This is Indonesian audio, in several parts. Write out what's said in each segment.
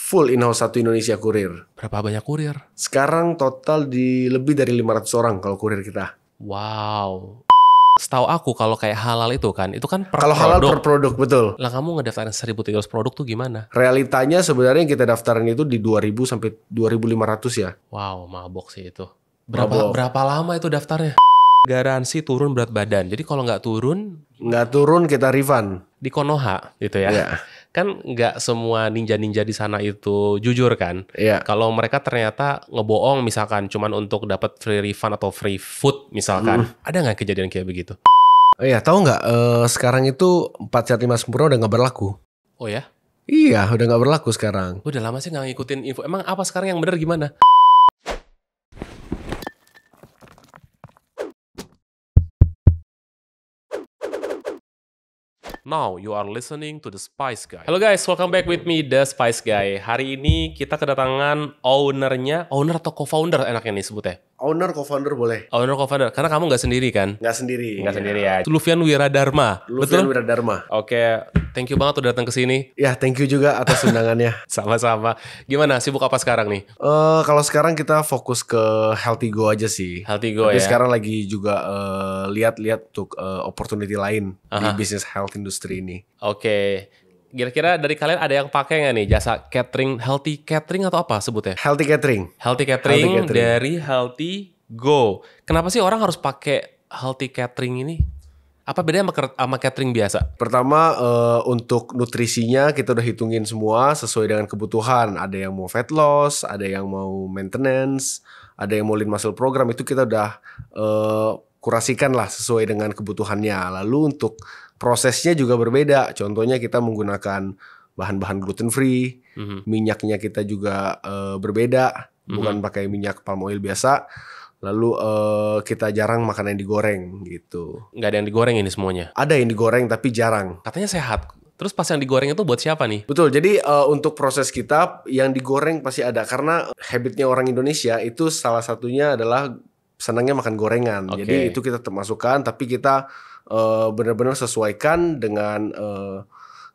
Full in-house satu Indonesia kurir. Berapa banyak kurir? Sekarang total di lebih dari 500 orang kalau kurir kita. Wow. Setahu aku kalau kayak halal itu kan per Kalau halal produk. per produk, betul. Lah kamu ngedaftarin 1.300 produk tuh gimana? Realitanya sebenarnya yang kita daftarin itu di 2.000 sampai 2.500 ya. Wow, mabok sih itu. Mabok. Berapa lama itu daftarnya? Garansi turun berat badan. Jadi kalau nggak turun Kita refund. di Konoha gitu ya. Iya. Kan nggak semua ninja-ninja di sana itu jujur kan. Iya. Kalau mereka ternyata ngebohong misalkan cuman untuk dapat free refund atau free food misalkan. Ada nggak kejadian kayak begitu? Oh iya, tahu nggak sekarang itu 4 sehat 5 sempurna udah nggak berlaku. Oh ya? Iya, udah nggak berlaku sekarang. Udah lama sih nggak ngikutin info. Emang apa sekarang yang benar gimana? Now you are listening to The Spice Guy. Hello guys, welcome back with me, The Spice Guy. Hari ini kita kedatangan owner atau co-founder enaknya nih sebutnya? Owner, co-founder boleh. Owner, co-founder, karena kamu nggak sendiri kan? Nggak sendiri. Nggak sendiri ya. Lufian Wiradharma, Lufian betul? Wiradharma. Oke, thank you banget udah datang ke sini. Ya, thank you juga atas undangannya. Sama-sama. Gimana, sibuk apa sekarang nih? Kalau sekarang kita fokus ke Healthy Go aja sih. Healthy Go Tapi ya? sekarang lagi juga lihat-lihat untuk opportunity lain di bisnis health industry ini. Oke. Kira-kira dari kalian ada yang pakai nggak nih jasa catering, healthy catering atau apa sebutnya? Healthy catering. Healthy catering dari Healthy Go. Kenapa sih orang harus pakai healthy catering ini? Apa bedanya sama catering biasa? Pertama untuk nutrisinya kita udah hitungin semua sesuai dengan kebutuhan. Ada yang mau fat loss, ada yang mau maintenance, ada yang mau lean muscle program. Itu kita udah kurasikan lah sesuai dengan kebutuhannya. Lalu untuk prosesnya juga berbeda. Contohnya kita menggunakan bahan-bahan gluten free, minyaknya kita juga berbeda, bukan pakai minyak palm oil biasa. Lalu kita jarang makan yang digoreng gitu. Nggak ada yang digoreng ini semuanya? Ada yang digoreng tapi jarang. Katanya sehat. Terus pas yang digoreng itu buat siapa nih? Betul, jadi untuk proses kita yang digoreng pasti ada. Karena habitnya orang Indonesia itu salah satunya adalah senangnya makan gorengan. Jadi itu kita termasukkan, tapi kita benar-benar sesuaikan dengan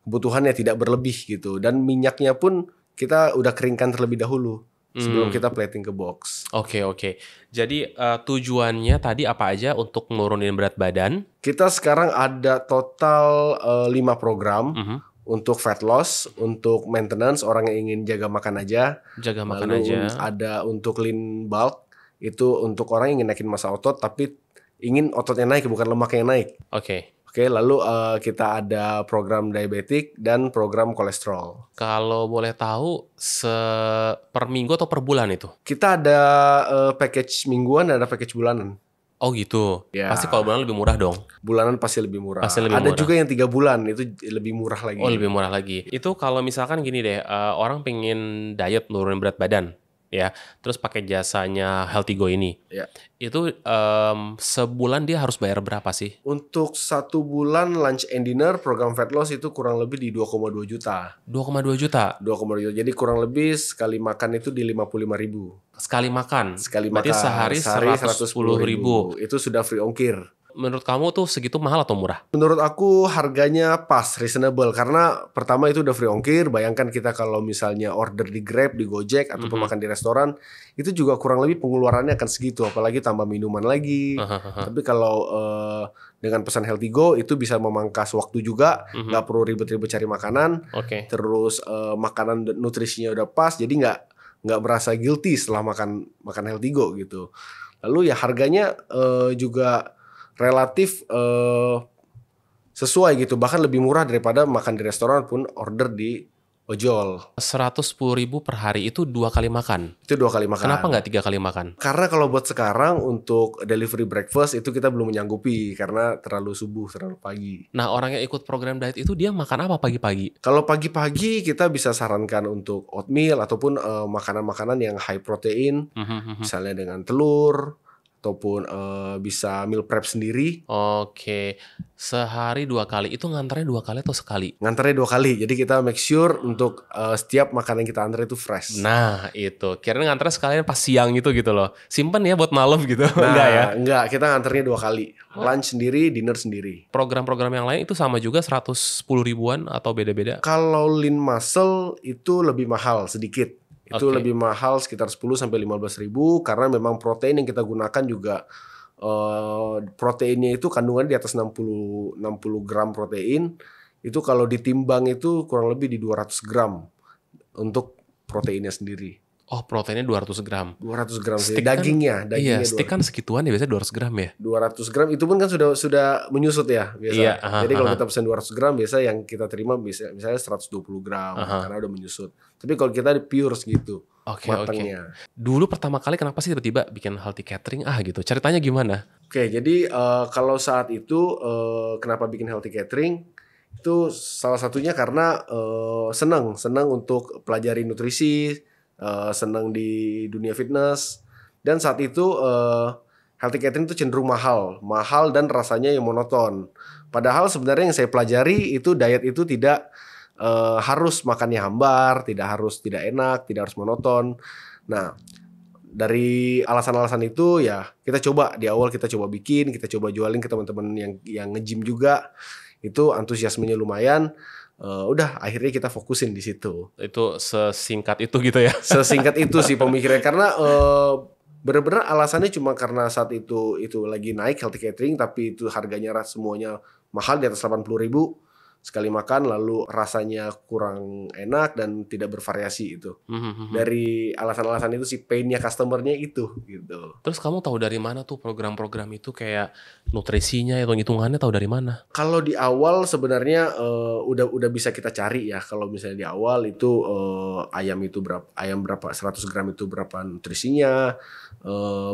kebutuhannya, tidak berlebih gitu. Dan minyaknya pun kita udah keringkan terlebih dahulu sebelum kita plating ke box. Oke. Jadi tujuannya tadi apa aja untuk nurunin berat badan? Kita sekarang ada total 5 program untuk fat loss, untuk maintenance orang yang ingin jaga makan aja. Lalu ada untuk lean bulk, itu untuk orang yang ingin naikin massa otot tapi ingin ototnya naik bukan lemaknya naik. Oke, lalu kita ada program diabetik dan program kolesterol. Kalau boleh tahu, per minggu atau per bulan itu? Kita ada package mingguan dan ada package bulanan. Oh gitu? Ya. Pasti kalau bulanan lebih murah dong? Bulanan pasti lebih murah. Pasti lebih ada murah. juga yang 3 bulan, itu lebih murah lagi. Oh lebih murah lagi. Itu kalau misalkan gini deh, orang pengen diet nurunin berat badan, ya, terus pakai jasanya Healthy Go ini. Ya. Itu sebulan dia harus bayar berapa sih? Untuk 1 bulan lunch and dinner program fat loss itu kurang lebih di 2,2 juta. 2,2 juta? 2,2 juta. Jadi kurang lebih sekali makan itu di 55.000. Sekali makan? Berarti makan. sehari 110.000. Itu sudah free ongkir. Menurut kamu tuh segitu mahal atau murah? Menurut aku harganya pas, reasonable. Karena pertama itu udah free ongkir. Bayangkan kita kalau misalnya order di Grab, di Gojek, ataupun makan di restoran, itu juga kurang lebih pengeluarannya akan segitu. Apalagi tambah minuman lagi. Tapi kalau dengan pesan Healthy Go itu bisa memangkas waktu juga. Nggak perlu ribet-ribet cari makanan. Terus makanan nutrisinya udah pas. Jadi nggak merasa guilty setelah makan Healthy Go gitu. Lalu ya harganya juga relatif sesuai gitu, bahkan lebih murah daripada makan di restoran pun order di ojol. 110.000 per hari itu 2 kali makan? Itu 2 kali makan. Kenapa nggak 3 kali makan? Karena kalau buat sekarang untuk delivery breakfast itu kita belum menyanggupi karena terlalu subuh, terlalu pagi. Nah orang yang ikut program diet itu dia makan apa pagi-pagi? Kalau pagi-pagi kita bisa sarankan untuk oatmeal ataupun makanan-makanan yang high protein, misalnya dengan telur ataupun bisa meal prep sendiri. Oke, sehari 2 kali. Itu nganternya 2 kali atau sekali? Nganternya 2 kali, jadi kita make sure untuk setiap makanan yang kita antar itu fresh. Nah, itu. Kirain nganternya sekalian pas siang gitu loh. Simpen ya buat malam gitu. Nah, Enggak ya? Enggak, kita nganternya 2 kali. Lunch sendiri, dinner sendiri. Program-program yang lain itu sama juga 110 ribuan atau beda-beda? Kalau lean muscle itu lebih mahal sedikit. Itu Oke. lebih mahal sekitar 10 sampai 15 ribu karena memang protein yang kita gunakan juga proteinnya itu kandungan di atas 60 gram protein. Itu kalau ditimbang itu kurang lebih di 200 gram untuk proteinnya sendiri. Oh, proteinnya 200 gram. 200 gram sih. Steak kan- Dagingnya Iya, steak kan segituan ya biasanya 200 gram ya. 200 gram itu pun kan sudah menyusut ya biasa. Iya, Jadi kalau kita pesan 200 gram biasa yang kita terima bisa misalnya 120 gram karena udah menyusut. Tapi kalau kita pure segitu Oke. matangnya. Dulu pertama kali kenapa sih tiba-tiba bikin healthy catering gitu? Ceritanya gimana? Oke, jadi kalau saat itu kenapa bikin healthy catering? Itu salah satunya karena senang untuk pelajari nutrisi, senang di dunia fitness, dan saat itu healthy catering itu cenderung mahal dan rasanya yang monoton. Padahal sebenarnya yang saya pelajari itu diet itu tidak harus makannya hambar, tidak enak, tidak harus monoton. Nah, dari alasan-alasan itu ya kita coba di awal kita coba jualin ke teman-teman yang nge-gym juga. Itu antusiasmenya lumayan. Udah akhirnya kita fokusin di situ. Itu sesingkat itu gitu ya? Sesingkat itu sih pemikirannya karena benar-benar alasannya cuma karena saat itu lagi naik healthy catering tapi itu harganya semuanya mahal di atas 80.000 sekali makan, lalu rasanya kurang enak dan tidak bervariasi itu. Dari alasan-alasan itu si pain-nya customer-nya itu gitu. Terus kamu tahu dari mana tuh program-program itu kayak nutrisinya atau hitungannya tahu dari mana? Kalau di awal sebenarnya udah bisa kita cari ya. Kalau misalnya di awal itu ayam berapa 100 gram itu berapa nutrisinya,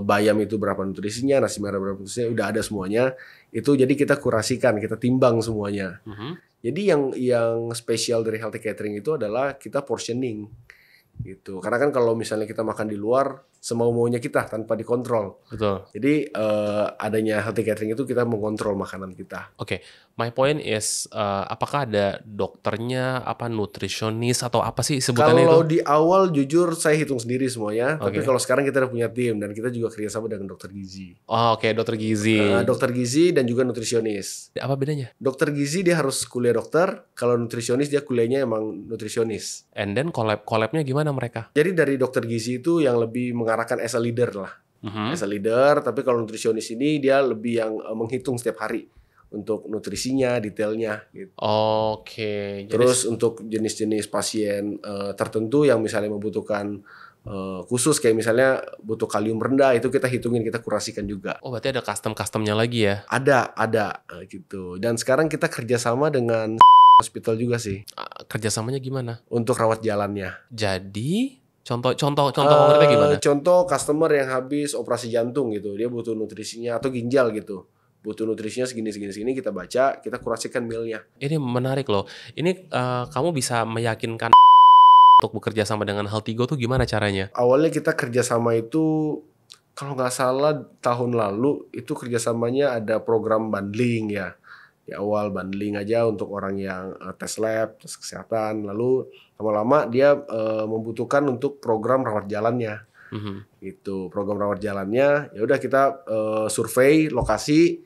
bayam itu berapa nutrisinya, nasi merah berapa nutrisinya, udah ada semuanya. Itu jadi kita kurasikan, kita timbang semuanya. Jadi yang spesial dari healthy catering itu adalah kita portioning gitu. Karena kan kalau misalnya kita makan di luar semau-maunya kita tanpa dikontrol. Betul. Jadi adanya healthy catering itu kita mengontrol makanan kita. Oke, my point is apakah ada dokternya, nutrisionis atau apa sih sebutannya Kalau itu? di awal jujur saya hitung sendiri semuanya. Tapi Oke. kalau sekarang kita udah punya tim dan kita juga kerjasama dengan dokter gizi. Oh, oke, dokter gizi. Dokter gizi dan juga nutrisionis. Apa bedanya? Dokter gizi dia harus kuliah dokter. Kalau nutrisionis dia kuliahnya emang nutrisionis. And then collab-nya gimana mereka? Jadi dari dokter gizi itu yang lebih mengarahkan as a leader lah. As a leader, tapi kalau nutrisionis ini dia lebih yang menghitung setiap hari untuk nutrisinya, detailnya gitu. Oke. Terus untuk jenis-jenis pasien tertentu yang misalnya membutuhkan khusus kayak misalnya butuh kalium rendah, itu kita hitungin, kita kurasikan juga. Oh, berarti ada custom-customnya lagi ya? Ada gitu. Dan sekarang kita kerjasama dengan hospital juga sih Kerjasamanya gimana? untuk rawat jalannya. Jadi contoh konkretnya gimana? Contoh customer yang habis operasi jantung gitu, dia butuh nutrisinya atau ginjal gitu, butuh nutrisinya segini kita baca, kita kurasikan mealnya. Ini menarik loh. Ini kamu bisa meyakinkan untuk bekerja sama dengan Healthy Go tuh gimana caranya? Awalnya kita kerjasama itu kalau nggak salah tahun lalu itu kerjasamanya ada program bundling ya. Di awal bundling aja untuk orang yang tes lab, tes kesehatan, lalu lama-lama dia membutuhkan untuk program rawat jalannya. Itu program rawat jalannya, ya udah kita survei lokasi,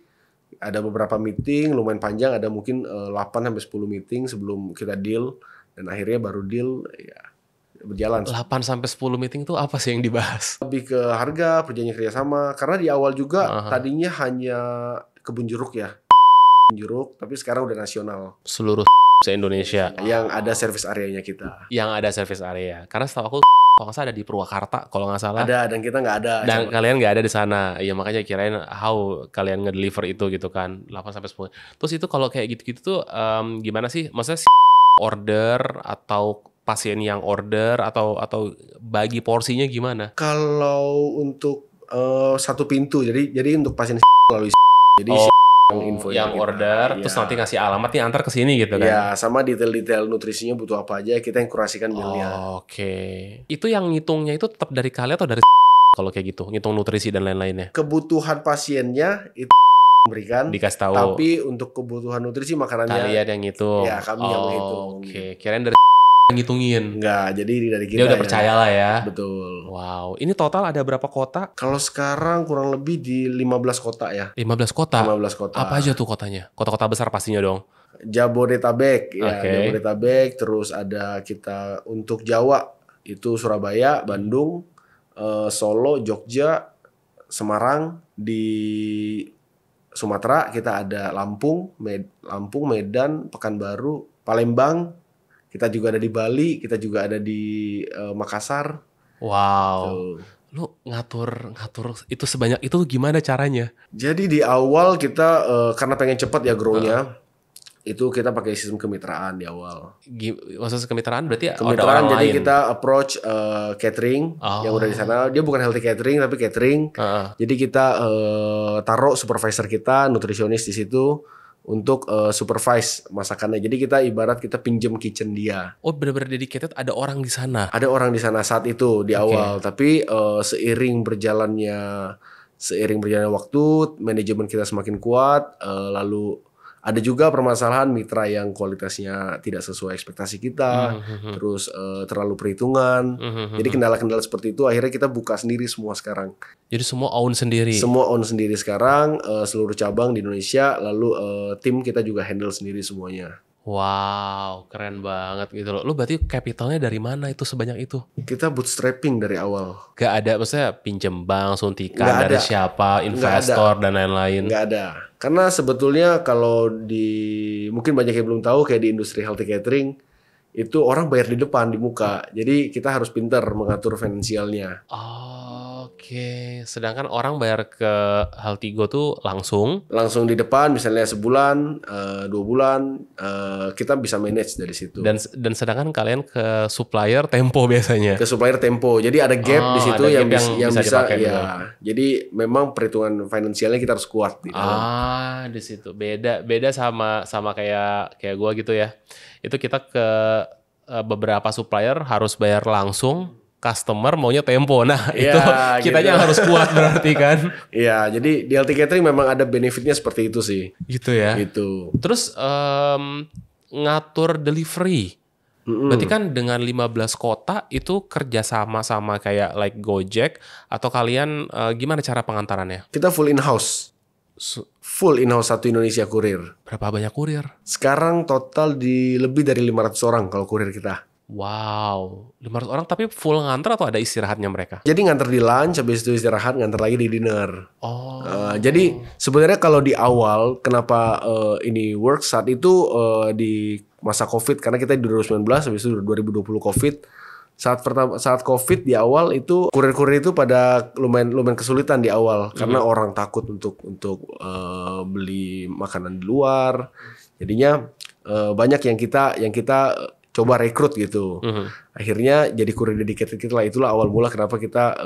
ada beberapa meeting lumayan panjang, ada mungkin 8 sampai 10 meeting sebelum kita deal, dan akhirnya baru deal ya berjalan. 8 sampai 10 meeting tuh apa sih yang dibahas? Lebih ke harga, perjanjian kerjasama, karena di awal juga tadinya hanya kebun jeruk ya. Jeruk, tapi sekarang udah nasional. Seluruh se-Indonesia. Yang ada service areanya kita. Yang ada service area. Karena setahu aku kalau nggak salah ada di Purwakarta kalau nggak salah. Ada, dan kita nggak ada. Dan kalian nggak ada di sana. Ya makanya kirain how kalian ngedeliver itu gitu kan. 8 sampai 10. Terus itu kalau kayak gitu-gitu tuh gimana sih? Maksudnya order atau pasien yang order atau bagi porsinya gimana? Kalau untuk satu pintu, jadi untuk pasien melalui jadi info yang order, terus nanti ngasih alamat nih antar ke sini gitu kan? Ya, sama detail-detail nutrisinya butuh apa aja, kita yang kurasikan mealnya. Oke. Itu yang ngitungnya itu tetap dari kalian atau dari kalau kayak gitu, ngitung nutrisi dan lain-lainnya. Kebutuhan pasiennya itu memberikan, Dikasih tahu. tapi untuk kebutuhan nutrisi makanannya Kalian yang ngitung. ya kami yang menghitung. Oke, kirain dari yang ngitungin. Enggak, jadi dari kita Dia udah percaya lah ya. Betul. Wow, ini total ada berapa kota? Kalau sekarang kurang lebih di 15 kota ya. 15 kota. 15 kota. Apa aja tuh kotanya? Kota-kota besar pastinya dong. Jabodetabek ya, Oke. Jabodetabek, terus ada kita untuk Jawa itu Surabaya, Bandung, Solo, Jogja, Semarang. Di Sumatera kita ada Lampung, Medan, Pekanbaru, Palembang. Kita juga ada di Bali, kita juga ada di Makassar. Wow. Tuh. Lu ngatur itu sebanyak itu gimana caranya? Jadi di awal kita karena pengen cepat ya grow-nya, itu kita pakai sistem kemitraan di awal. Maksudnya kemitraan berarti ada Kemitraan orang jadi lain? kita approach catering yang udah di sana. Dia bukan healthy catering tapi catering. Jadi kita taruh supervisor kita, nutrisionis di situ untuk supervise masakannya. Jadi kita ibarat kita pinjem kitchen dia. Oh, benar-benar dedicated, ada orang di sana. Ada orang di sana saat itu di awal, tapi seiring berjalannya waktu, manajemen kita semakin kuat, lalu ada juga permasalahan mitra yang kualitasnya tidak sesuai ekspektasi kita, terus terlalu perhitungan. Jadi kendala-kendala seperti itu akhirnya kita buka sendiri semua sekarang. Jadi semua own sendiri. Semua own sendiri sekarang, seluruh cabang di Indonesia, lalu tim kita juga handle sendiri semuanya. Wow, keren banget gitu loh. Lu berarti capitalnya dari mana itu sebanyak itu? Kita bootstrapping dari awal. Gak ada, maksudnya pinjem bank, suntikan Nggak dari ada. siapa, investor dan lain-lain. Nggak ada. Karena sebetulnya kalau mungkin banyak yang belum tahu kayak di industri healthy catering, itu orang bayar di depan, di muka. Jadi kita harus pintar mengatur finansialnya. Oke, sedangkan orang bayar ke Healthy Go tuh langsung. Langsung di depan, misalnya sebulan, 2 bulan, kita bisa manage dari situ. Dan sedangkan kalian ke supplier Tempo biasanya. Ke supplier Tempo. Jadi ada gap di situ ada yang gap yang bisa dipakai ya. gitu. Jadi memang perhitungan finansialnya kita harus kuat di dalam. Di situ beda sama kayak gua gitu ya. Itu kita ke beberapa supplier harus bayar langsung, customer maunya Tempo. Nah, itu kitanya harus kuat berarti kan. Iya, jadi di healthy catering memang ada benefitnya seperti itu sih. Gitu ya. Gitu. Terus ngatur delivery. Berarti kan dengan 15 kota itu kerjasama sama kayak like Gojek atau kalian gimana cara pengantarannya? Kita full in-house. Full in-house satu Indonesia kurir. Berapa banyak kurir? Sekarang total di lebih dari 500 orang kalau kurir kita. Wow, 500 orang tapi full nganter atau ada istirahatnya mereka? Jadi nganter di lunch, habis itu istirahat, nganter lagi di dinner. Jadi sebenarnya kalau di awal kenapa ini work saat itu di masa COVID, karena kita di 2019, habis itu 2020 COVID. Saat COVID di awal itu kurir-kurir itu pada lumayan kesulitan di awal karena orang takut untuk beli makanan di luar. Jadinya banyak yang kita coba rekrut gitu. Akhirnya jadi kurir dedicated kita lah. Itulah awal mula kenapa kita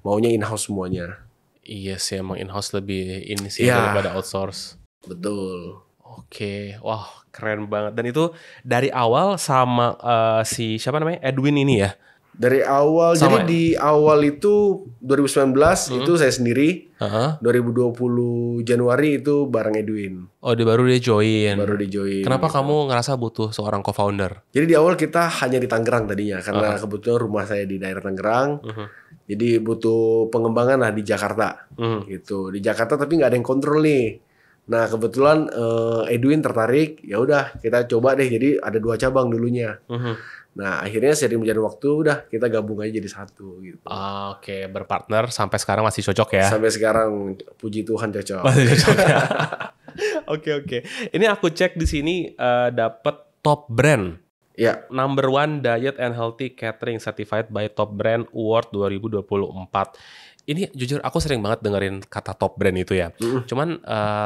maunya in-house semuanya. Iya sih, emang in-house lebih ini sih daripada outsource. Betul. Oke, wah keren banget. Dan itu dari awal sama si siapa namanya Edwin ini ya? Dari awal, Sama jadi di awal itu 2019 itu saya sendiri. 2020 Januari itu bareng Edwin. Oh, baru dia join. Baru di join. Kenapa kamu ngerasa butuh seorang co-founder? Jadi di awal kita hanya di Tangerang tadinya karena kebetulan rumah saya di daerah Tangerang. Jadi butuh pengembangan lah di Jakarta. Gitu. Di Jakarta tapi nggak ada yang kontrol nih. Nah kebetulan Edwin tertarik, ya udah kita coba deh. Jadi ada 2 cabang dulunya. Nah akhirnya sering berjalan waktu, udah kita gabung aja jadi satu gitu. Oke, berpartner sampai sekarang masih cocok ya? Sampai sekarang puji Tuhan cocok. Masih cocok ya. Oke. Ini aku cek di sini dapat Top Brand. Ya. Number 1 Diet and Healthy Catering Certified by Top Brand Award 2024. Ini jujur aku sering banget dengerin kata top brand itu ya. Cuman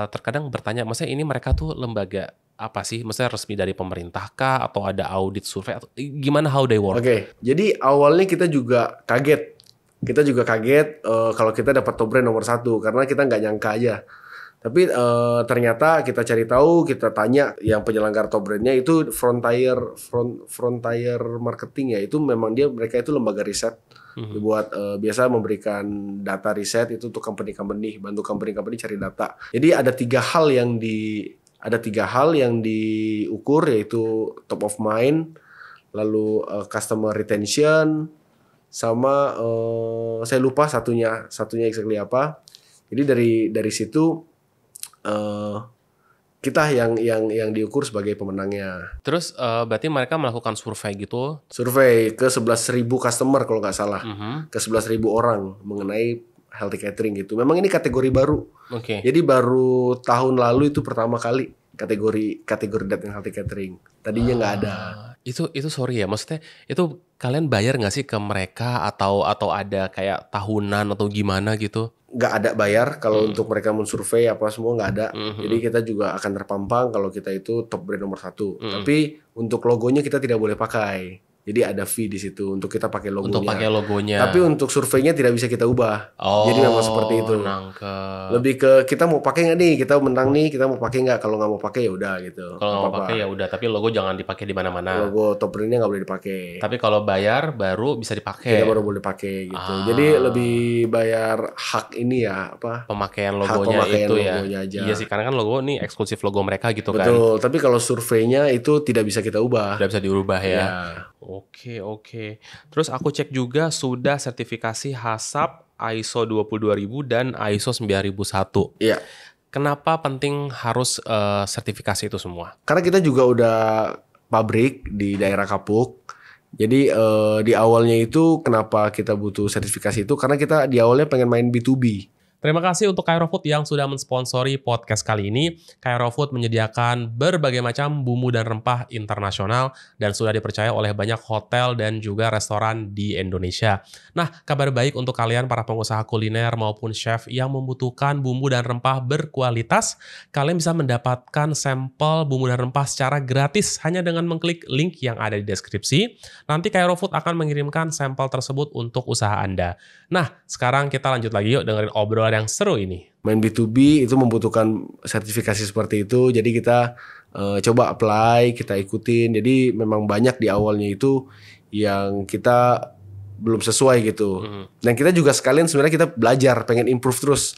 terkadang bertanya, maksudnya ini mereka tuh lembaga apa sih? Maksudnya resmi dari pemerintah kah? Atau ada audit survei? Atau gimana how they work? Oke, jadi awalnya kita juga kaget. Kalau kita dapat top brand nomor 1. Karena kita nggak nyangka aja. Tapi ternyata kita cari tahu, kita tanya yang penyelenggara top brandnya itu Frontier Marketing ya, itu memang mereka itu lembaga riset buat biasa memberikan data riset itu untuk company-company, bantu company-company cari data. Jadi ada tiga hal yang diukur, yaitu top of mind, lalu customer retention, sama saya lupa satunya exactly apa. Jadi dari situ kita yang diukur sebagai pemenangnya. Terus berarti mereka melakukan survei gitu? Survei ke 11.000 customer kalau nggak salah, ke 11.000 orang mengenai healthy catering gitu. Memang ini kategori baru. Oke. Jadi baru tahun lalu itu pertama kali kategori diet and healthy catering. Tadinya nggak ada. Itu sorry ya, maksudnya itu kalian bayar nggak sih ke mereka atau ada kayak tahunan atau gimana gitu? Nggak ada bayar kalau untuk mereka mensurvei apa semua, nggak ada. Jadi kita juga akan terpampang kalau kita itu top brand nomor 1. Tapi untuk logonya kita tidak boleh pakai. Jadi ada fee di situ untuk kita pakai logonya. Untuk pakai logonya. Tapi untuk surveinya tidak bisa kita ubah. Jadi memang seperti itu. Nangkep. Lebih ke kita mau pakai nggak nih, kita menang nih, kita mau pakai nggak? Kalau nggak mau pakai ya udah gitu. Kalau nggak mau pakai ya udah. Tapi logo jangan dipakai di mana-mana. Logo top brandnya nggak boleh dipakai. Tapi kalau bayar baru bisa dipakai. Kita baru boleh pakai gitu. Jadi lebih bayar hak ini ya apa? Pemakaian logonya itu ya. Logonya aja. Iya sih, karena kan logo nih eksklusif logo mereka gitu kan. Betul. Tapi kalau surveinya itu tidak bisa kita ubah. Tidak bisa diubah ya. Ya. Oke. Terus aku cek juga sudah sertifikasi HACCP ISO 22000 dan ISO 9001. Iya. Kenapa penting harus sertifikasi itu semua? Karena kita juga udah pabrik di daerah Kapuk. Jadi di awalnya itu kenapa kita butuh sertifikasi itu? Karena kita di awalnya pengen main B2B. Terima kasih untuk Cairo Food yang sudah mensponsori podcast kali ini. Cairo Food menyediakan berbagai macam bumbu dan rempah internasional dan sudah dipercaya oleh banyak hotel dan juga restoran di Indonesia. Nah, kabar baik untuk kalian para pengusaha kuliner maupun chef yang membutuhkan bumbu dan rempah berkualitas. Kalian bisa mendapatkan sampel bumbu dan rempah secara gratis hanya dengan mengklik link yang ada di deskripsi. Nanti Cairo Food akan mengirimkan sampel tersebut untuk usaha Anda. Nah, sekarang kita lanjut lagi yuk dengerin obrolan yang seru ini. Main B2B itu membutuhkan sertifikasi seperti itu. Jadi kita coba apply, kita ikutin. Jadi memang banyak di awalnya itu yang kita belum sesuai gitu. Dan kita juga sekalian sebenarnya kita belajar, pengen improve terus.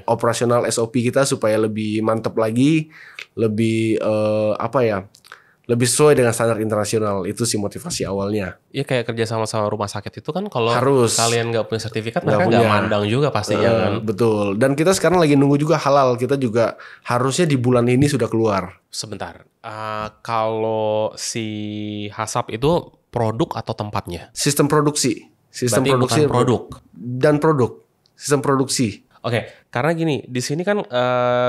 Operasional SOP kita supaya lebih mantap lagi, lebih lebih sesuai dengan standar internasional. Itu sih motivasi awalnya. Iya, kayak kerja sama rumah sakit itu kan kalau harus. Kalian nggak punya sertifikat mereka nggak mandang juga pastinya kan. Betul. Dan kita sekarang lagi nunggu juga halal. Kita juga harusnya di bulan ini sudah keluar. Sebentar, kalau si HACCP itu produk atau tempatnya? Sistem produksi. Sistem berarti produksi bukan produk. Dan produk. Sistem produksi. Oke, karena gini, di sini kan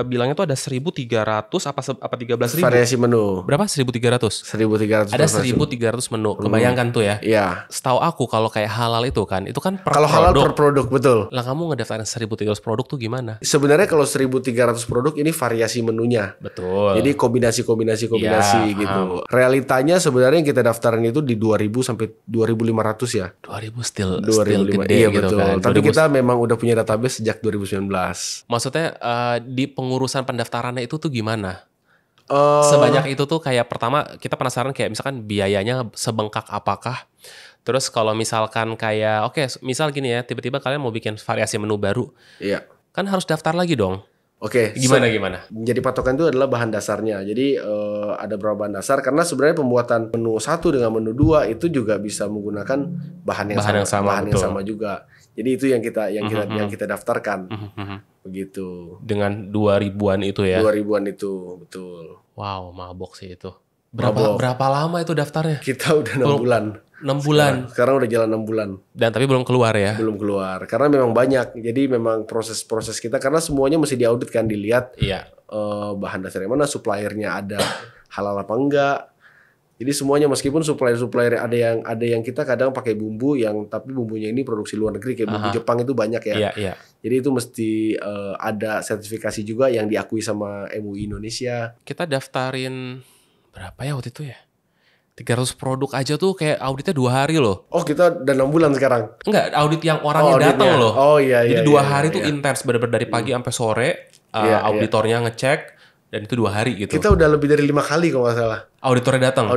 bilangnya tuh ada 1.300 apa 13.000? Variasi menu. Berapa? 1.300? 1.300. Ada 1.300 menu. Kebayangkan tuh ya? Iya. Setahu aku kalau kayak halal itu kan per kalau produk. Halal per produk, betul. Lah kamu ngedaftarin 1.300 produk tuh gimana? Sebenarnya kalau 1.300 produk ini variasi menunya. Betul. Jadi kombinasi ya, gitu. Realitanya sebenarnya yang kita daftarin itu di 2.000 sampai 2.500 ya. 2.000 still gede iya, gitu betul. kan. Tapi kita memang udah punya database sejak 2019. Maksudnya di pengurusan pendaftarannya itu tuh gimana? Sebanyak itu tuh kayak pertama kita penasaran kayak misalkan biayanya sebengkak apakah? Terus kalau misalkan kayak misal gini ya, tiba-tiba kalian mau bikin variasi menu baru. Iya. Kan harus daftar lagi dong. Oke. Gimana? Jadi patokan itu adalah bahan dasarnya. Jadi ada berapa bahan dasar karena sebenarnya pembuatan menu 1 dengan menu 2 itu juga bisa menggunakan bahan yang sama juga. Jadi itu yang kita daftarkan. Begitu. Dengan 2.000-an itu ya. 2.000-an itu, betul. Wow, mabok sih itu. Berapa lama itu daftarnya? Kita udah 6 bulan. 6 bulan. Sekarang udah jalan 6 bulan. Dan tapi belum keluar ya? Belum keluar. Karena memang banyak. Jadi memang proses kita karena semuanya mesti diaudit kan, dilihat. Iya. Bahan dasarnya mana, suppliernya ada halal apa enggak. Jadi semuanya meskipun supplier ada yang kita kadang pakai bumbu yang tapi bumbunya ini produksi luar negeri kayak bumbu Jepang itu banyak ya. Iya. Jadi itu mesti ada sertifikasi juga yang diakui sama MUI Indonesia. Kita daftarin berapa ya waktu itu ya? 300 produk aja tuh kayak auditnya 2 hari loh. Oh, kita udah 6 bulan sekarang. Enggak, audit yang orangnya datang loh. Oh iya. Jadi 2 hari tuh intens, bener-bener dari pagi sampai sore. auditornya ngecek dan itu 2 hari gitu. Kita udah lebih dari 5 kali kalau nggak salah. Auditornya datang.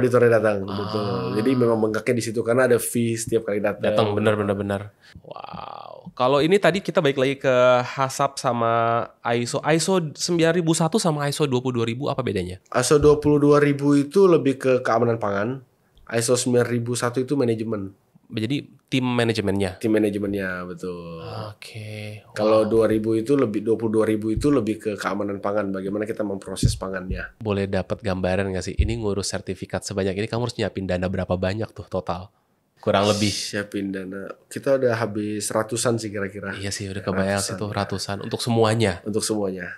Betul. Jadi memang bengkaknya di situ karena ada fee setiap kali datang. Benar. Wow. Kalau ini tadi kita balik lagi ke HACCP sama ISO. ISO 9001 sama ISO 22000 apa bedanya? ISO 22000 itu lebih ke keamanan pangan. ISO 9001 itu manajemen. Jadi tim manajemennya. Tim manajemennya, betul. Oke. Kalau 2000 itu lebih 22000 itu lebih ke keamanan pangan, bagaimana kita memproses pangannya. Boleh dapat gambaran nggak sih? Ini ngurus sertifikat sebanyak ini kamu harus nyiapin dana berapa banyak tuh total? Kurang lebih. Siapin dana. Kita udah habis ratusan sih kira-kira. Iya sih udah kebayang sih tuh ratusan untuk semuanya. Untuk semuanya.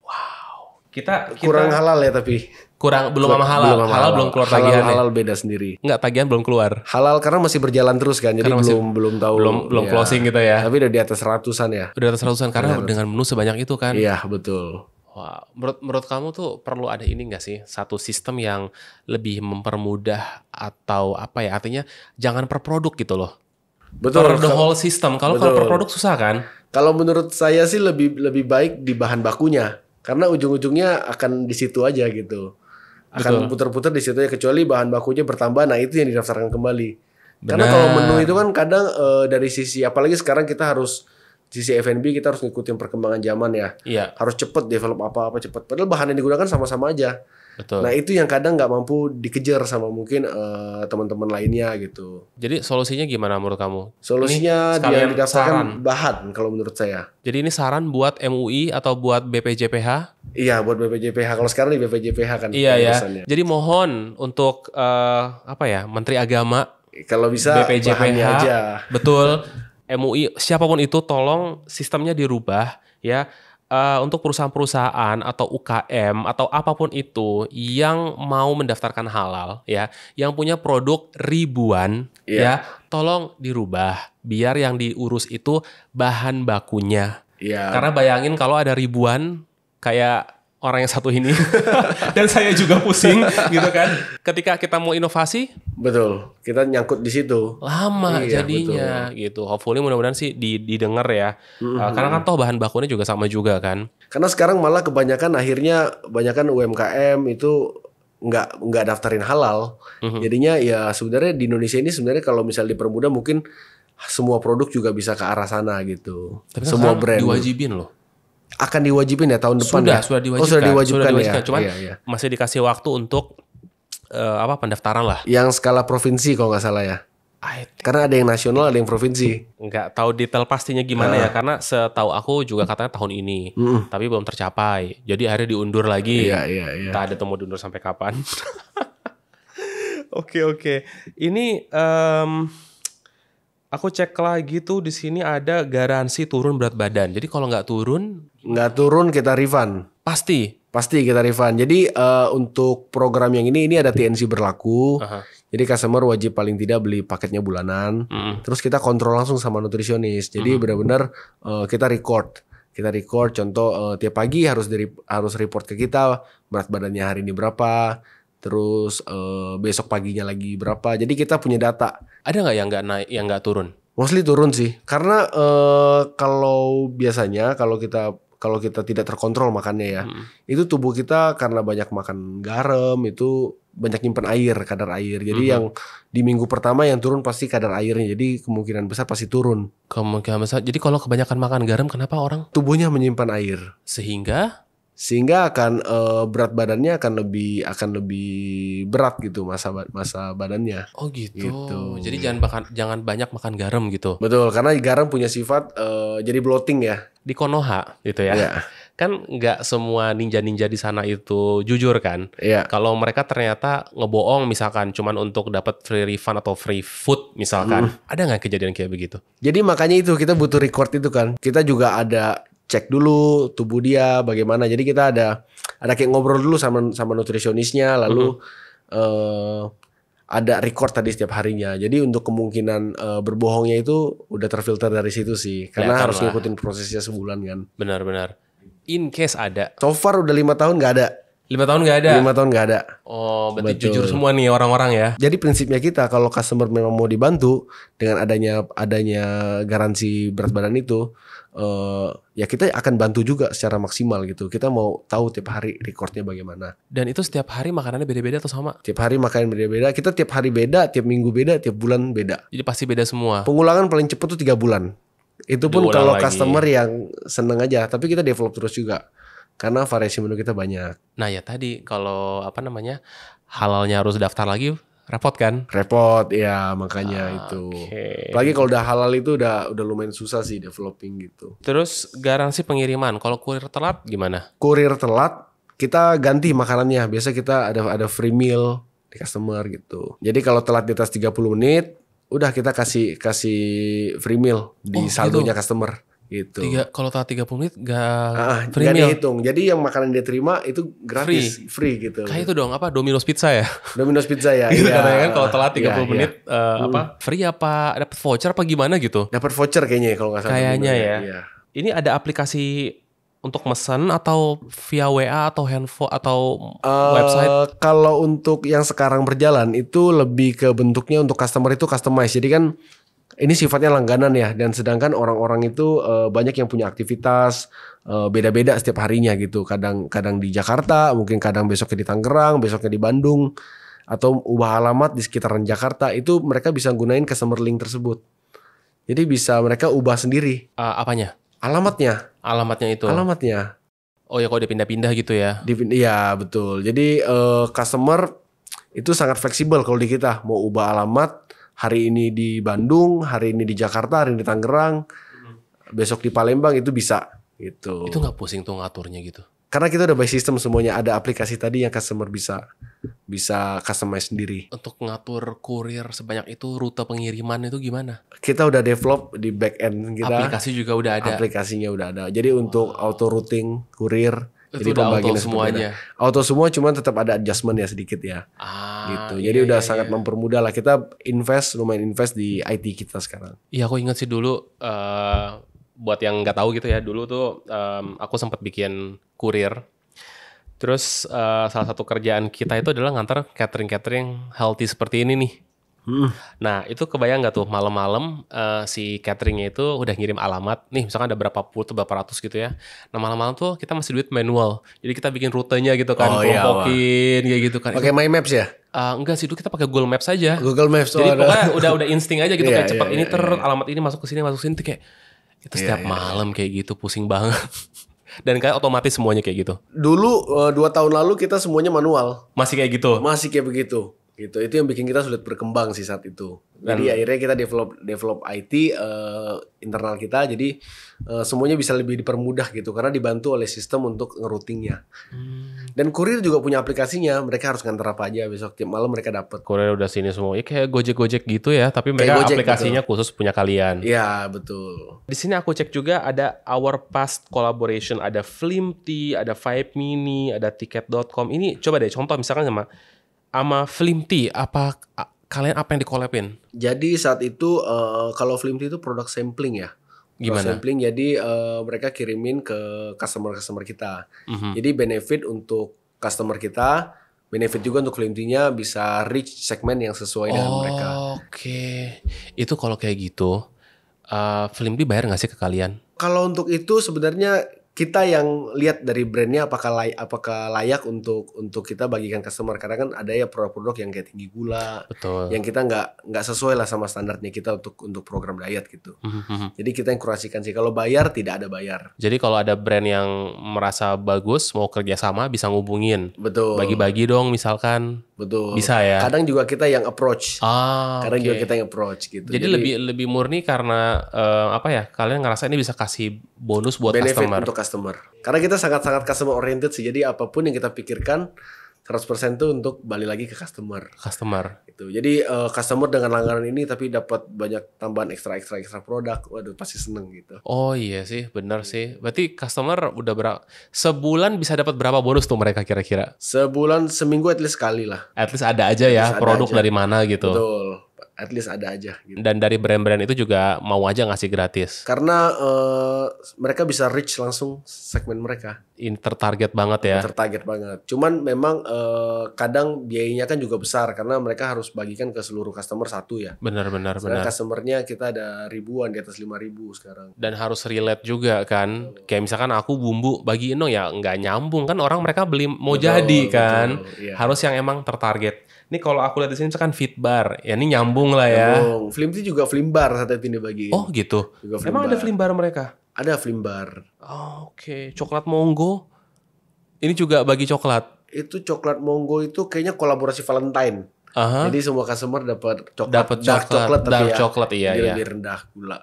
Wow. Kita kurang halal ya tapi. Belum sama halal. Halal belum keluar tagihan. Halal beda sendiri. Enggak, tagihan belum keluar. Halal karena masih berjalan terus kan. Jadi belum tahu. Belum ya, closing gitu ya. Tapi udah di atas ratusan ya. Udah atas ratusan karena dengan menu sebanyak itu kan. Iya, betul. Wow. Menurut kamu tuh perlu ada ini nggak sih? Satu sistem yang lebih mempermudah atau apa ya? Artinya jangan per produk gitu loh. Betul. Per the whole system. Kalau per produk susah kan? Kalau menurut saya sih lebih baik di bahan bakunya. Karena ujung-ujungnya akan di situ aja gitu. Akan putar-putar di situ ya, kecuali bahan bakunya bertambah, nah itu yang didaftarkan kembali. Karena kalau menu itu kan kadang dari sisi, apalagi sekarang kita harus sisi F&B kita harus ngikutin perkembangan zaman ya. Iya. Harus cepet develop apa-apa cepet. Padahal bahan yang digunakan sama-sama aja. Betul. Nah itu yang kadang nggak mampu dikejar sama mungkin teman-teman lainnya gitu. Jadi solusinya gimana menurut kamu? Solusinya dia didaftarkan bahan kalau menurut saya. Jadi ini saran buat MUI atau buat BPJPH? Iya buat BPJPH. Kalau sekarang di BPJPH kan. Iya ya. Jadi mohon untuk Menteri Agama. Kalau bisa BPJPH aja. Betul. MUI siapapun itu tolong sistemnya dirubah ya. Untuk perusahaan-perusahaan atau UKM atau apapun itu yang mau mendaftarkan halal ya, yang punya produk ribuan ya, tolong dirubah biar yang diurus itu bahan bakunya. Karena bayangin kalau ada ribuan kayak orang yang satu ini dan saya juga pusing gitu kan. Ketika kita mau inovasi, betul, kita nyangkut di situ. Lama jadinya betul. Gitu. Hopefully mudah-mudahan sih didengar ya. Karena kan toh bahan bakunya juga sama juga kan. Karena sekarang malah kebanyakan UMKM itu nggak daftarin halal. Jadinya ya sebenarnya di Indonesia ini sebenarnya kalau misalnya dipermudah mungkin semua produk juga bisa ke arah sana gitu. Tapi semua brand diwajibin loh. Akan diwajibin ya tahun depan ya? Sudah diwajibkan. Sudah diwajibkan ya. Cuman masih dikasih waktu untuk pendaftaran lah. Yang skala provinsi kalau nggak salah ya. Karena ada yang nasional, ada yang provinsi. Nggak tahu detail pastinya gimana ya. Karena setahu aku juga katanya tahun ini. Tapi belum tercapai. Jadi akhirnya diundur lagi. Iya. Tak ada temu diundur sampai kapan. Oke. Ini aku cek lagi tuh di sini ada garansi turun berat badan. Jadi kalau nggak turun kita refund. Pasti kita refund. Jadi untuk program yang ini ada TNC berlaku. Jadi customer wajib paling tidak beli paketnya bulanan. Terus kita kontrol langsung sama nutrisionis. Jadi benar-benar kita record. Contoh tiap pagi harus report ke kita berat badannya hari ini berapa. Terus besok paginya lagi berapa. Jadi kita punya data. Ada nggak yang nggak naik, yang nggak turun? Mostly turun sih. Karena kalau biasanya kalau kita tidak terkontrol makannya ya, itu tubuh kita karena banyak makan garam itu banyak nyimpan kadar air. Jadi yang di minggu pertama yang turun pasti kadar airnya. Jadi kemungkinan besar pasti turun. Kemungkinan besar. Jadi kalau kebanyakan makan garam, kenapa orang? Tubuhnya menyimpan air. Sehingga akan berat badannya akan lebih berat gitu masa badannya. Oh gitu. Jadi jangan banyak makan garam gitu. Betul, karena garam punya sifat jadi bloating ya. Di Konoha gitu ya. Yeah. Kan nggak semua ninja di sana itu jujur kan. Yeah. Kalau mereka ternyata ngebohong misalkan cuman untuk dapat free refund atau free food misalkan. Ada nggak kejadian kayak begitu? Jadi makanya itu kita butuh record itu kan. Kita juga ada cek dulu tubuh dia bagaimana. Jadi kita ada kayak ngobrol dulu sama nutrisionisnya, lalu ada record tadi setiap harinya. Jadi untuk kemungkinan berbohongnya itu udah terfilter dari situ sih. Karena harus ngikutin prosesnya sebulan kan. Benar. In case ada. So far udah 5 tahun nggak ada. 5 tahun nggak ada. 5 tahun nggak ada. Oh, berarti Betul. jujur semua nih orang-orang ya. Jadi prinsipnya kita kalau customer memang mau dibantu dengan adanya garansi berat badan itu, ya kita akan bantu juga secara maksimal gitu. Kita mau tahu tiap hari recordnya bagaimana. Dan itu setiap hari makanannya beda-beda atau sama? Tiap hari makan beda-beda. Kita tiap hari beda, tiap minggu beda, tiap bulan beda. Jadi pasti beda semua. Pengulangan paling cepat tuh 3 bulan. Itu pun Diulang kalau lagi. customer yang seneng aja. Tapi kita develop terus juga. Karena variasi menu kita banyak. Nah ya tadi kalau halalnya harus daftar lagi, repot kan? Repot ya makanya itu. Oke. Apalagi kalau udah halal itu udah lumayan susah sih developing gitu. Terus garansi pengiriman, kalau kurir telat gimana? Kurir telat kita ganti makanannya. Biasa kita ada free meal di customer gitu. Jadi kalau telat di atas 30 menit, udah kita kasih free meal di Oh, saldonya gitu. customer gitu. Kalau telat 30 menit gak free Nggak meal. dihitung. Jadi yang makanan dia terima itu gratis, free gitu. Kayak itu dong, Domino's Pizza ya? Domino's Pizza ya. Gitu iya. katanya kan kalau telat 30 Iya, menit free apa dapat voucher apa gimana gitu? Dapat voucher kayaknya kalau nggak salah. Kayaknya Domino ya. Iya. Ini ada aplikasi untuk mesen atau via WA atau handphone atau website? Kalau untuk yang sekarang berjalan itu lebih ke bentuknya untuk customer itu customize. Jadi kan ini sifatnya langganan ya. Dan sedangkan orang-orang itu banyak yang punya aktivitas beda-beda setiap harinya gitu. Kadang di Jakarta, mungkin kadang besoknya di Tangerang, besoknya di Bandung, atau ubah alamat di sekitaran Jakarta. Itu mereka bisa gunain customer link tersebut. Jadi bisa mereka ubah sendiri Apanya? alamatnya. Alamatnya itu. Alamatnya. Oh ya kalau dia pindah-pindah gitu ya. Iya betul. Jadi customer itu sangat fleksibel kalau di kita. Mau ubah alamat hari ini di Bandung, hari ini di Jakarta, hari ini di Tangerang, besok di Palembang itu bisa gitu. Itu nggak pusing tuh ngaturnya gitu. Karena kita udah by system semuanya, ada aplikasi tadi yang customer bisa customize sendiri. Untuk ngatur kurir sebanyak itu, rute pengiriman itu gimana? Kita udah develop di back end kita. Aplikasi juga udah ada. Aplikasinya udah ada. Jadi untuk auto routing kurir, Itu jadi udah auto pembagiannya seperti semuanya. ada. Auto semua, cuman tetap ada adjustment ya sedikit ya. Gitu. Jadi udah sangat mempermudah lah. Kita lumayan invest di IT kita sekarang. Iya aku ingat sih dulu buat yang nggak tahu gitu ya, dulu tuh aku sempat bikin kurir. Terus salah satu kerjaan kita itu adalah ngantar catering healthy seperti ini nih. Nah itu kebayang nggak tuh malam-malam si cateringnya itu udah ngirim alamat nih, misalkan ada berapa puluh atau berapa ratus gitu ya. Nah malam-malam tuh kita masih duit manual, jadi kita bikin rutenya gitu kan, Oh, iya, kelompokin kayak gitu kan. Pakai My Maps ya? Enggak sih, dulu kita pakai Google Maps aja. Google Maps. Jadi pokoknya udah insting aja gitu, Iya, kayak cepat iya, ini iya. alamat ini masuk ke sini tuh kayak itu setiap iya. malam kayak gitu pusing banget. Dan kayak otomatis semuanya kayak gitu. Dulu 2 tahun lalu kita semuanya manual. Masih kayak gitu. Masih kayak begitu. Gitu. Itu yang bikin kita sulit berkembang sih saat itu. Jadi akhirnya kita develop IT internal kita. Jadi semuanya bisa lebih dipermudah gitu karena dibantu oleh sistem untuk ngeroutingnya. Dan kurir juga punya aplikasinya. Mereka harus nganter apa aja besok tiap malam mereka dapat. Kurir udah sini semua. Ya kayak Gojek gitu ya, tapi mereka Gojek, aplikasinya khusus punya kalian. Iya, betul. Di sini aku cek juga ada our past collaboration, ada Flimty, ada Vibe Mini, ada tiket.com. Ini coba deh contoh misalkan sama Flimty, kalian apa yang di-collab-in? Jadi saat itu kalau Flimty itu produk sampling ya. Gimana? Sampling, jadi mereka kirimin ke customer kita. Jadi benefit untuk customer kita, benefit juga untuk Flimty-nya bisa reach segmen yang sesuai dengan mereka. Oke. Itu kalau kayak gitu, Flimty bayar nggak sih ke kalian? Kalau untuk itu sebenarnya kita yang lihat dari brandnya apakah layak untuk kita bagikan customer, karena kan ada ya produk-produk yang kayak tinggi gula, Betul. yang kita nggak sesuai lah sama standarnya kita untuk program diet gitu. Jadi kita yang kurasikan sih. Kalau bayar tidak ada bayar. Jadi kalau ada brand yang merasa bagus mau kerjasama bisa ngubungin. Betul. Bagi-bagi dong misalkan. Betul. Bisa ya. Kadang juga kita yang approach. Kadang Oke. juga kita yang approach gitu. Jadi lebih murni karena kalian ngerasa ini bisa kasih bonus buat benefit customer. untuk customer. Karena kita sangat-sangat customer oriented sih. Jadi apapun yang kita pikirkan 100% tuh untuk balik lagi ke customer. Gitu. Jadi customer dengan langganan ini tapi dapat banyak tambahan ekstra produk. Waduh, pasti seneng gitu. Oh iya sih, benar sih. Berarti customer udah sebulan bisa dapat berapa bonus tuh mereka kira-kira? Sebulan seminggu at least sekali lah. At least ada aja ya At least ada produk aja. dari mana gitu. Betul. at least ada aja gitu. Dan dari brand-brand itu juga mau aja ngasih gratis. Karena mereka bisa reach langsung segmen mereka. Ini tertarget banget ya. Tertarget banget. Cuman memang kadang biayanya kan juga besar karena mereka harus bagikan ke seluruh customer satu ya. Benar. Customernya kita ada ribuan, di atas 5.000 sekarang. Dan harus relate juga kan. Kayak misalkan aku bumbu bagiin dong ya nggak nyambung kan, orang mereka beli mau jadi kan. Iya. Harus yang emang tertarget. Ini kalau aku lihat di sini kan fit bar. Ya ini nyambung lah ya. Film itu juga film bar saat itu dibagiin. Oh gitu. Juga Emang ada film bar mereka? Ada film bar. Oh, oke. Coklat Monggo. Ini juga bagi coklat. Itu coklat Monggo itu kayaknya kolaborasi Valentine. Aha. Jadi semua customer dapat Dark coklat, iya. lebih rendah gula.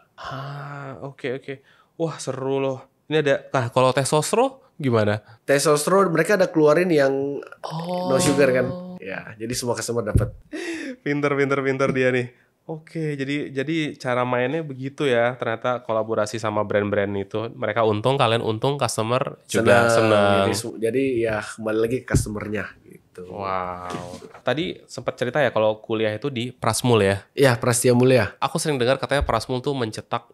Oke. Wah, seru loh. Ini ada. Nah, kalau teh sosro gimana? Teh sosro mereka ada keluarin yang no sugar kan. Ya, jadi semua customer dapat. Pinter dia nih. Oke, jadi cara mainnya begitu ya. Ternyata kolaborasi sama brand-brand itu, mereka untung, kalian untung, customer juga senang. Jadi ya kembali lagi ke customernya gitu. Wow. Tadi sempat cerita ya kalau kuliah itu di Prasmul ya. Iya, Prastia Mulia. Aku sering dengar katanya Prasmul tuh mencetak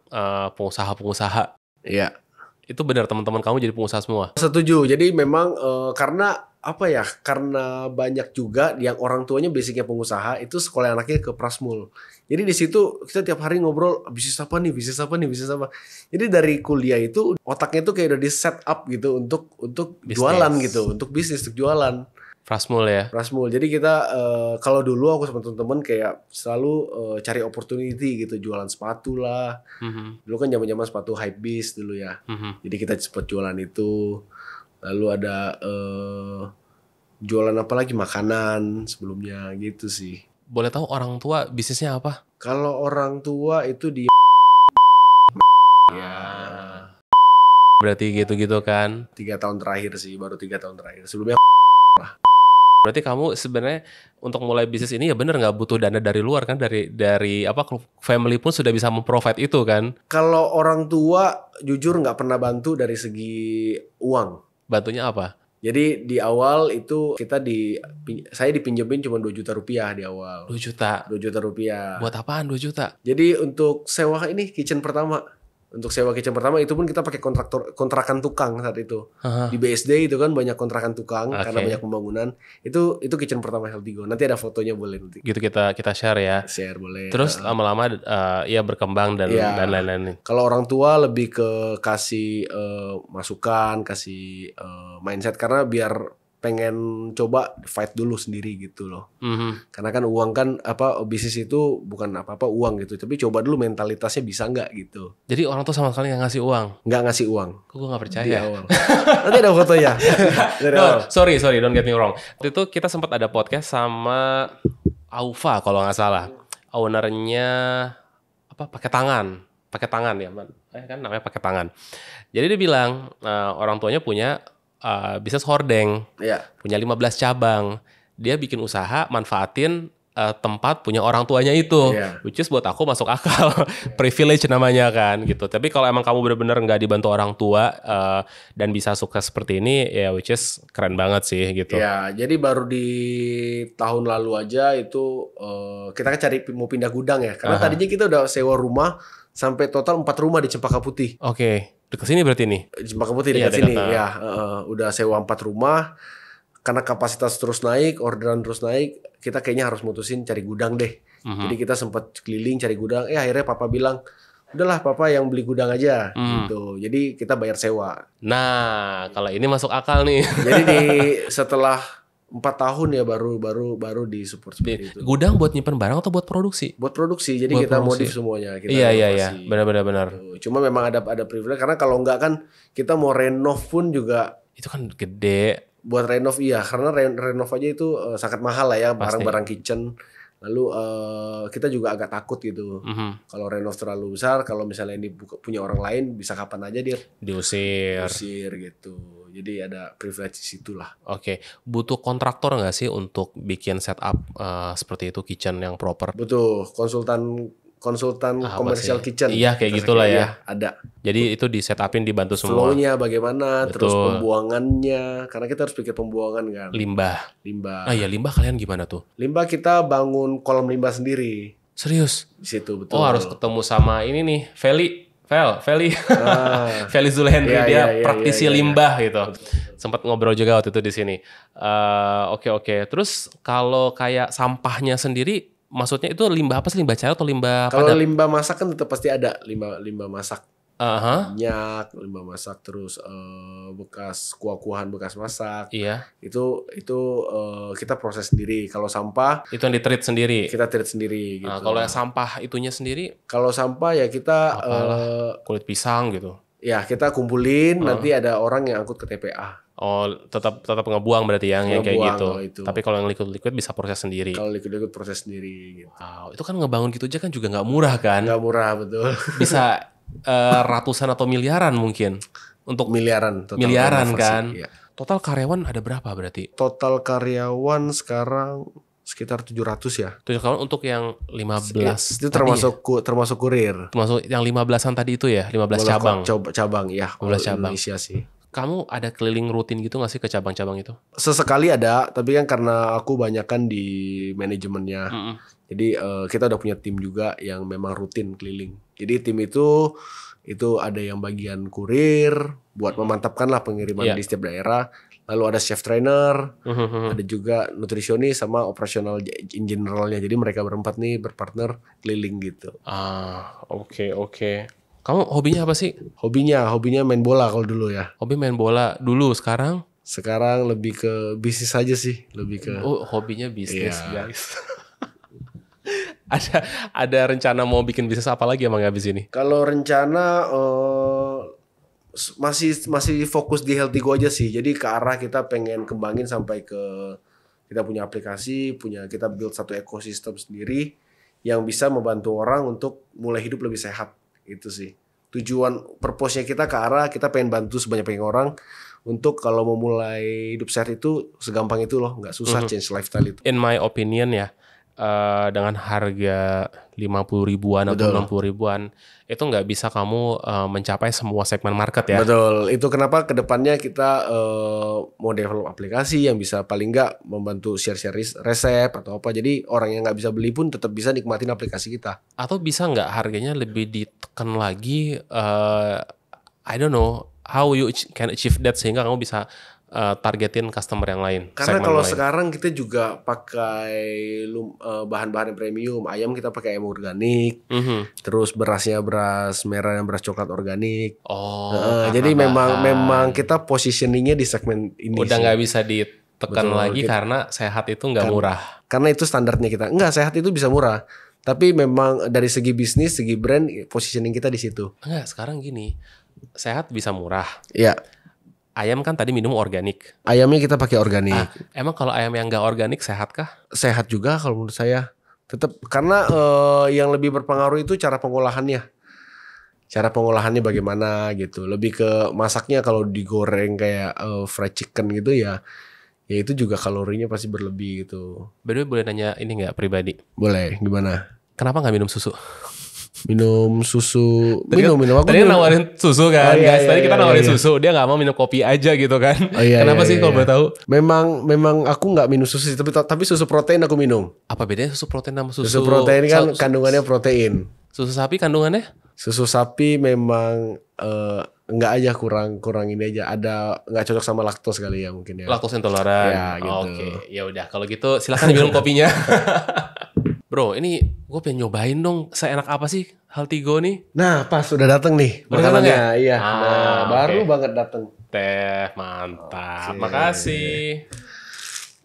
pengusaha-pengusaha. Iya. Itu benar, teman-teman kamu jadi pengusaha semua? Setuju. Jadi memang karena apa ya? Karena banyak juga yang orang tuanya basicnya pengusaha, itu sekolah anaknya ke Prasmul. Jadi di situ kita tiap hari ngobrol bisnis apa nih. Jadi dari kuliah itu otaknya tuh kayak udah di set up gitu untuk jualan gitu, untuk bisnis, untuk jualan. Prasmul ya. Prasmul. Jadi kita kalau dulu aku sama teman-teman kayak selalu cari opportunity gitu, jualan sepatu lah. Dulu kan zaman-zaman sepatu hypebeast dulu ya. Jadi kita sempat jualan itu. Lalu ada jualan apa lagi, makanan sebelumnya gitu sih. Boleh tahu orang tua bisnisnya apa? Kalau orang tua itu di ya. Berarti gitu-gitu kan? 3 tahun terakhir sih, baru 3 tahun terakhir. Sebelumnya Berarti kamu sebenarnya untuk mulai bisnis ini ya bener nggak butuh dana dari luar kan? Dari apa, family pun sudah bisa memprovide itu kan? Kalau orang tua jujur nggak pernah bantu dari segi uang. Bantunya apa? Jadi di awal itu saya dipinjemin cuma 2 juta rupiah di awal. 2 juta? 2 juta rupiah. Buat apaan 2 juta? Jadi untuk sewa ini kitchen pertama. Untuk sewa kitchen pertama itu pun kita pakai kontrakan tukang saat itu. Di BSD itu kan banyak kontrakan tukang karena banyak pembangunan. Itu kitchen pertama Healthy Go. Nanti ada fotonya, boleh nanti. Gitu kita share ya. Share boleh. Terus lama-lama ya berkembang dan lain-lain. Kalau orang tua lebih ke kasih masukan, kasih mindset karena biar pengen coba fight dulu sendiri gitu loh. Karena kan uang kan bisnis itu bukan apa-apa uang gitu, tapi coba dulu mentalitasnya bisa nggak gitu. Jadi orang tuh sama sekali nggak ngasih uang? Nggak ngasih uang. Kok gue nggak percaya? Di awal. Nanti ada fotonya. Sorry, don't get me wrong. Waktu itu kita sempat ada podcast sama Aufa kalau nggak salah. Ownernya pakai tangan ya, kan namanya pakai tangan. Jadi dia bilang orang tuanya punya bisnis hordeng, punya 15 cabang. Dia bikin usaha, manfaatin tempat punya orang tuanya itu, which is buat aku masuk akal. Privilege namanya kan gitu. Tapi kalau emang kamu benar-benar nggak dibantu orang tua dan bisa sukses seperti ini, ya which is keren banget sih gitu. Ya, jadi baru di tahun lalu aja itu kita kan mau pindah gudang ya, karena tadinya kita udah sewa rumah sampai total 4 rumah di Cempaka Putih. Oke. Dekat sini berarti nih? Cempaka Putih dekat sini ya. Udah sewa 4 rumah. Karena kapasitas terus naik, orderan terus naik, kita kayaknya harus mutusin cari gudang deh. Jadi kita sempat keliling cari gudang. Akhirnya papa bilang, udahlah papa yang beli gudang aja gitu. Jadi kita bayar sewa. Nah, kalau ini masuk akal nih. Jadi setelah 4 tahun ya baru di support seperti itu. Gudang buat nyimpen barang atau buat produksi? Buat produksi. Jadi buat kita modif semuanya. Iya. Benar. Cuma memang ada privilege karena kalau enggak kan kita mau renov pun juga itu kan gede. Buat renov iya, karena renov aja itu sangat mahal lah ya, barang-barang kitchen. Lalu kita juga agak takut gitu. Kalau renov terlalu besar, kalau misalnya ini punya orang lain bisa kapan aja dia diusir gitu. Jadi ada privilege di situ lah. Oke. Butuh kontraktor nggak sih untuk bikin setup seperti itu kitchen yang proper? Butuh konsultan komersial kitchen. Iya kayak gitulah ya. Ada. Jadi itu di setupin, dibantu semua. Flow-nya bagaimana, terus pembuangannya. Karena kita harus pikir pembuangan kan. Limbah. Limbah kalian gimana tuh? Limbah kita bangun kolam limbah sendiri. Serius? Di situ betul. Oh, harus ketemu sama ini nih, Feli. Ah. Feli Zulhendri, Iya, dia iya, praktisi iya, iya. limbah gitu. Sempat ngobrol juga waktu itu di sini. Oke. Terus kalau kayak sampahnya sendiri, maksudnya itu limbah apa sih? Limbah cair atau limbah Kalau padat? limbah masak kan tetap pasti ada limbah masak. Aha, Minyak, limbah masak, terus bekas kuah-kuahan bekas masak. iya. Itu kita proses sendiri. Kalau sampah Itu yang di-treat sendiri. kita treat sendiri gitu. Kalau yang sampah itunya sendiri, Kalau sampah ya kita kulit pisang gitu. ya kita kumpulin, nanti ada orang yang angkut ke TPA. Oh, tetap ngebuang berarti yang kayak Ngebuang gitu. kalau itu. Tapi kalau yang liquid bisa proses sendiri. Kalau liquid proses sendiri gitu. Wow, itu kan ngebangun gitu aja kan juga nggak murah kan? Nggak murah betul. Bisa ratusan atau miliaran mungkin untuk Miliaran total miliaran renovasi, kan. iya. Total karyawan ada berapa berarti? Total karyawan sekarang sekitar 700 ya. Tuh kalau untuk yang 15 Itu tadi ya? termasuk kurir. Termasuk yang 15-an tadi itu ya, 15 cabang. Cabang ya, 15 cabang. Indonesia sih. Kamu ada keliling rutin gitu nggak sih ke cabang-cabang itu? Sesekali ada, tapi kan karena aku banyakan di manajemennya. Mm-mm. Jadi kita udah punya tim juga yang memang rutin keliling. Jadi tim itu ada yang bagian kurir buat memantapkan lah pengiriman Iya. di setiap daerah. Lalu ada chef trainer, Mhm. ada juga nutrisionis sama operasional in generalnya. Jadi mereka berempat nih berpartner keliling gitu. Oke. Kamu hobinya apa sih? Hobinya main bola kalau dulu ya. Hobi main bola dulu, sekarang? Sekarang lebih ke bisnis aja sih, lebih ke Oh, hobinya bisnis, Iya. guys. ada rencana mau bikin bisnis apa lagi emang habis ini? kalau rencana masih fokus di Healthy Go aja sih. Jadi ke arah kita pengen kembangin sampai ke kita punya aplikasi, kita build satu ekosistem sendiri yang bisa membantu orang untuk mulai hidup lebih sehat. Itu sih. Tujuan purpose-nya kita ke arah kita pengen bantu sebanyak-banyak orang untuk kalau mau mulai hidup sehat itu segampang itu loh, nggak susah change lifestyle itu. In my opinion ya, dengan harga 50 ribuan atau Betul. 60 ribuan itu nggak bisa kamu mencapai semua segmen market ya. Betul, itu kenapa kedepannya kita mau develop aplikasi yang bisa paling nggak membantu share-share resep atau apa. Jadi orang yang nggak bisa beli pun tetap bisa nikmatin aplikasi kita. Atau bisa nggak harganya lebih ditekan lagi? I don't know how you can achieve that sehingga kamu bisa targetin customer yang lain. Karena segmen kalau lain. sekarang kita juga pakai bahan-bahan yang premium. Ayam kita pakai ayam organik, Mhm. terus berasnya beras merah dan beras coklat organik. Oh, Jadi karena memang bahan. kita positioningnya di segmen ini. Udah sih. nggak bisa ditekan Betul, lagi kita- karena sehat itu nggak murah. Karena itu standarnya kita. Enggak, sehat itu bisa murah. Tapi memang dari segi bisnis, segi brand, positioning kita di situ. Enggak, sekarang gini, sehat bisa murah. Ya, Ayam kan tadi minum organik. ayamnya kita pakai organik. Emang kalau ayam yang nggak organik sehat kah? Sehat juga kalau menurut saya. Tetap karena yang lebih berpengaruh itu cara pengolahannya. Cara pengolahannya bagaimana gitu. Lebih ke masaknya kalau digoreng kayak fried chicken gitu ya itu juga kalorinya pasti berlebih gitu. By the way, boleh nanya ini nggak pribadi? Boleh, gimana? Kenapa nggak minum susu? Minum susu, Tadi minum. Aku tadi minum. nawarin susu kan, Oh, iya, guys. iya, Tadi kita iya, nawarin iya. susu, dia nggak mau minum kopi aja gitu kan. Oh, iya, Kenapa iya, sih iya, kalau iya. boleh tahu? Memang aku nggak minum susu sih, tapi susu protein aku minum. Apa bedanya susu protein sama susu? Susu protein kan Su- kandungannya protein. Susu sapi kandungannya? Susu sapi memang enggak aja kurang ini aja. Ada nggak cocok sama laktos kali ya mungkin ya. Laktos intoleran. Ya, gitu. Oke, ya udah kalau gitu silakan minum kopinya. Bro, ini gue pengen nyobain dong. Seenak apa sih Healthy Go nih? Nah, pas udah datang nih Udah datang makanannya. ya? Iya. Ah, Nah, baru oke. banget datang. Teh, mantap. Oke. Makasih.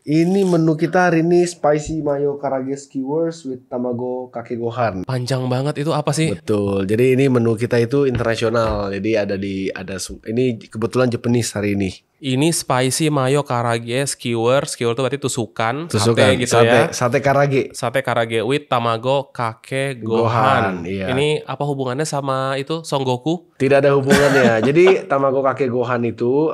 Ini menu kita hari ini spicy mayo karaage skewers with tamago kake gohan. Panjang banget itu apa sih? Betul. Jadi ini menu kita itu internasional. Jadi ini kebetulan Japanese hari ini. Ini spicy mayo karaage skewer. Skewer itu berarti tusukan, Tusukan, sate gitu ya. sate karage. Sate karage with tamago kake Gohan, gohan. iya. Ini apa hubungannya sama itu Son Goku? Tidak ada hubungannya. Jadi tamago kake gohan itu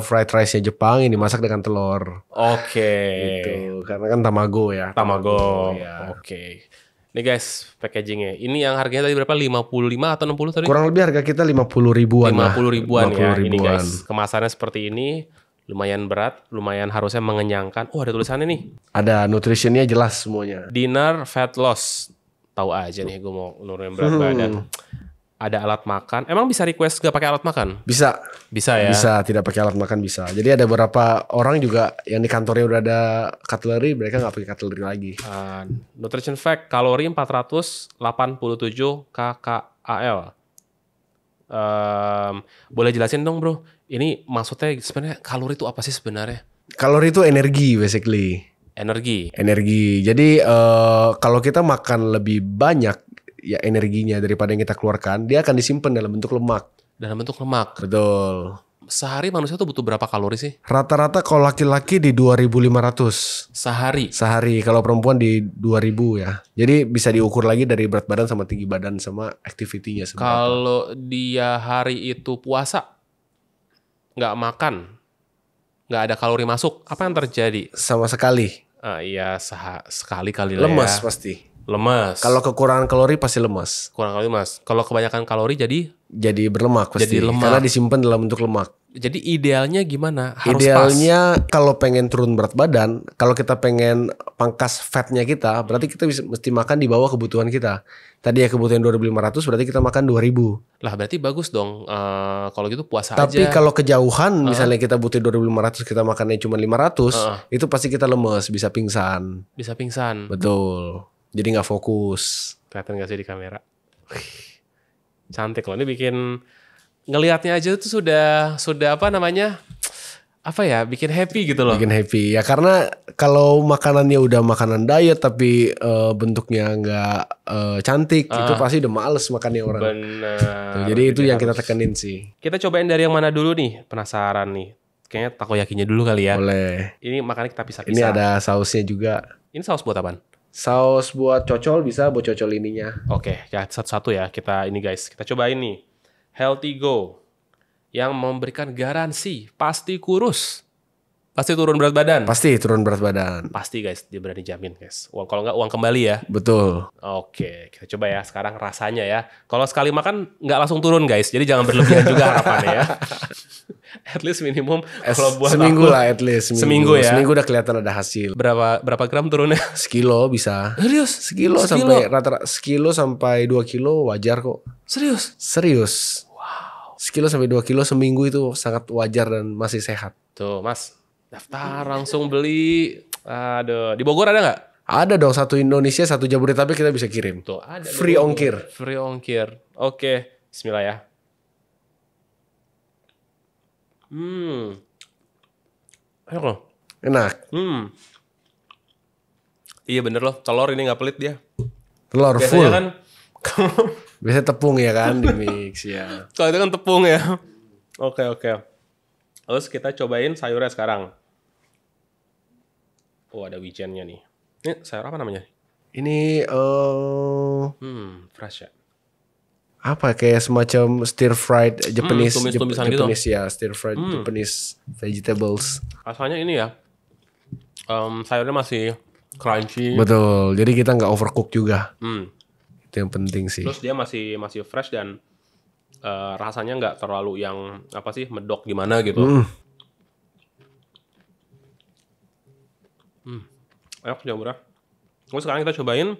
fried rice-nya Jepang yang dimasak dengan telur. Oke. Gitu. Karena kan tamago ya. Tamago. Ya. Oke. Nih guys, packagingnya. Ini yang harganya tadi berapa? 55 atau 60 tadi? Kurang lebih harga kita 50 ribuan 50 ribuan ya. 50 Ini guys, kemasannya seperti ini. Lumayan berat, lumayan harusnya mengenyangkan. Oh, ada tulisannya nih. Ada nutritionnya jelas semuanya. Dinner fat loss. Tahu aja nih gue mau nurunin berat badan. Ada alat makan. Emang bisa request gak pakai alat makan? Bisa. Bisa ya? Bisa, tidak pakai alat makan bisa. Jadi ada beberapa orang juga yang di kantornya udah ada cutlery, mereka nggak pakai cutlery lagi. Nutrition fact, kalori 487 kcal. Boleh jelasin dong bro, ini maksudnya sebenarnya kalori itu apa sih sebenarnya? Kalori itu energi basically. Energi. Jadi kalau kita makan lebih banyak ya energinya daripada yang kita keluarkan, dia akan disimpan dalam bentuk lemak. Dalam bentuk lemak. Betul. Sehari manusia tuh butuh berapa kalori sih? Rata-rata kalau laki-laki di 2.500 sehari. Kalau perempuan di 2.000 ya. Jadi bisa diukur lagi dari berat badan sama tinggi badan sama aktivitinya seberapa. Kalau dia hari itu puasa, nggak makan, nggak ada kalori masuk, apa yang terjadi? Sama sekali. Iya, sekali kali lah ya. Lemas pasti. Lemas. Kalau kekurangan kalori pasti lemas. Kurang kalori mas. Kalau kebanyakan kalori jadi berlemak pasti. Jadi lemak. Karena disimpan dalam bentuk lemak. Jadi idealnya gimana? Harus idealnya pas. Kalau pengen turun berat badan, kalau kita pengen pangkas fatnya kita, berarti kita mesti makan di bawah kebutuhan kita. Tadi ya kebutuhan 2.500, berarti kita makan 2.000. Lah berarti bagus dong. Kalau gitu puasa aja. Tapi kalau kejauhan, misalnya kita butuh 2.500, kita makannya cuma 500, itu pasti kita lemes, bisa pingsan. Bisa pingsan. Betul. Jadi nggak fokus. Kelihatan gak sih di kamera? Cantik loh. Ini bikin ngelihatnya aja tuh sudah apa namanya? Apa ya? Bikin happy gitu loh. Bikin happy ya, karena kalau makanannya udah makanan diet tapi bentuknya nggak cantik, itu pasti udah males makannya orang. Benar. Jadi itu yang kita tekenin sih. Kita cobain dari yang mana dulu nih? Penasaran nih. Kayaknya takoyakinya dulu kali ya. Boleh. Ini makanya kita pisah-pisah. Ini ada sausnya juga. Ini saus buat apaan? Saus buat cocol, bisa buat cocol ininya. Oke, ya satu-satu ya. Kita ini guys, kita cobain nih. Healthy Go yang memberikan garansi pasti kurus. Pasti turun berat badan. Pasti turun berat badan. Pasti guys, dia berani jamin guys. Kalau nggak uang kembali ya. Betul. Oke, kita coba ya sekarang rasanya ya. Kalau sekali makan nggak langsung turun guys. Jadi jangan berlebihan juga harapannya ya. At least minimum kalau buat seminggu aku, lah at least. Seminggu ya. Seminggu udah kelihatan ada hasil. Berapa gram turunnya? Sekilo bisa. Serius? Sampai rata-rata sekilo sampai 2 kilo wajar kok. Serius. Wow. Sekilo sampai 2 kilo seminggu itu sangat wajar dan masih sehat. Tuh mas, daftar langsung beli. Aduh, di Bogor ada nggak? Ada dong, satu Indonesia, satu Jabodetabek kita bisa kirim. Tuh ada. Free ongkir. Free ongkir. Oke, bismillah ya. Enak loh. Enak. Iya bener loh, telur ini nggak pelit dia. Telur biasanya full. Kan, biasanya tepung ya kan di mix ya. Kalau itu kan tepung ya. Oke. Terus kita cobain sayurnya sekarang. Oh ada wijennya nih. Ini sayur apa namanya? Ini fresh ya. Apa kayak semacam stir fried Japanese tumis-tumisan Japanese gitu. Ya, stir fried Japanese vegetables. Rasanya ini ya. Sayurnya masih crunchy. Betul. Jadi kita nggak overcook juga. Itu yang penting sih. Terus dia masih fresh dan rasanya nggak terlalu yang apa sih medok gimana gitu. Ayo coba. Terus sekarang kita cobain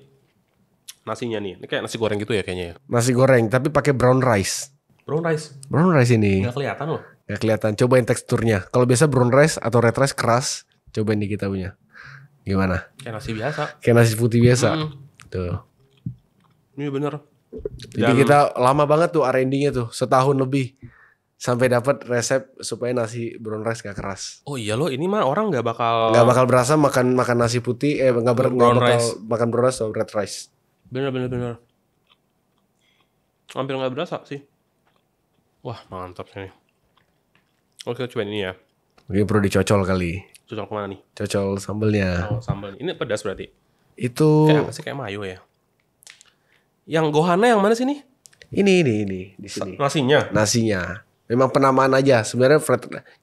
nasinya nih. Ini kayak nasi goreng gitu ya kayaknya ya. Nasi goreng tapi pakai brown rice. Brown rice. Brown rice ini. Nggak kelihatan loh. Nggak kelihatan. Cobain teksturnya. Kalau biasa brown rice atau red rice keras, cobain nih kita punya. Gimana? Kayak nasi biasa. Kayak nasi putih biasa. Tuh. Ini bener. Jadi kita lama banget tuh R&D-nya tuh, setahun lebih. Sampai dapat resep supaya nasi brown rice gak keras. Oh iya loh, ini mah orang nggak bakal berasa makan nasi putih, nggak bakal makan brown rice atau red rice. Bener. Hampir nggak berasa sih. Wah mantap sih. Oke cobain ini ya. Ini perlu dicocol kali. Cocol kemana nih? Cocol sambelnya. Oh sambal. Ini pedas berarti? Itu kayak apa sih? Kayak mayo ya? Yang gohannya yang mana sih nih? Ini di sini. Nasinya. Memang penamaan aja. Sebenarnya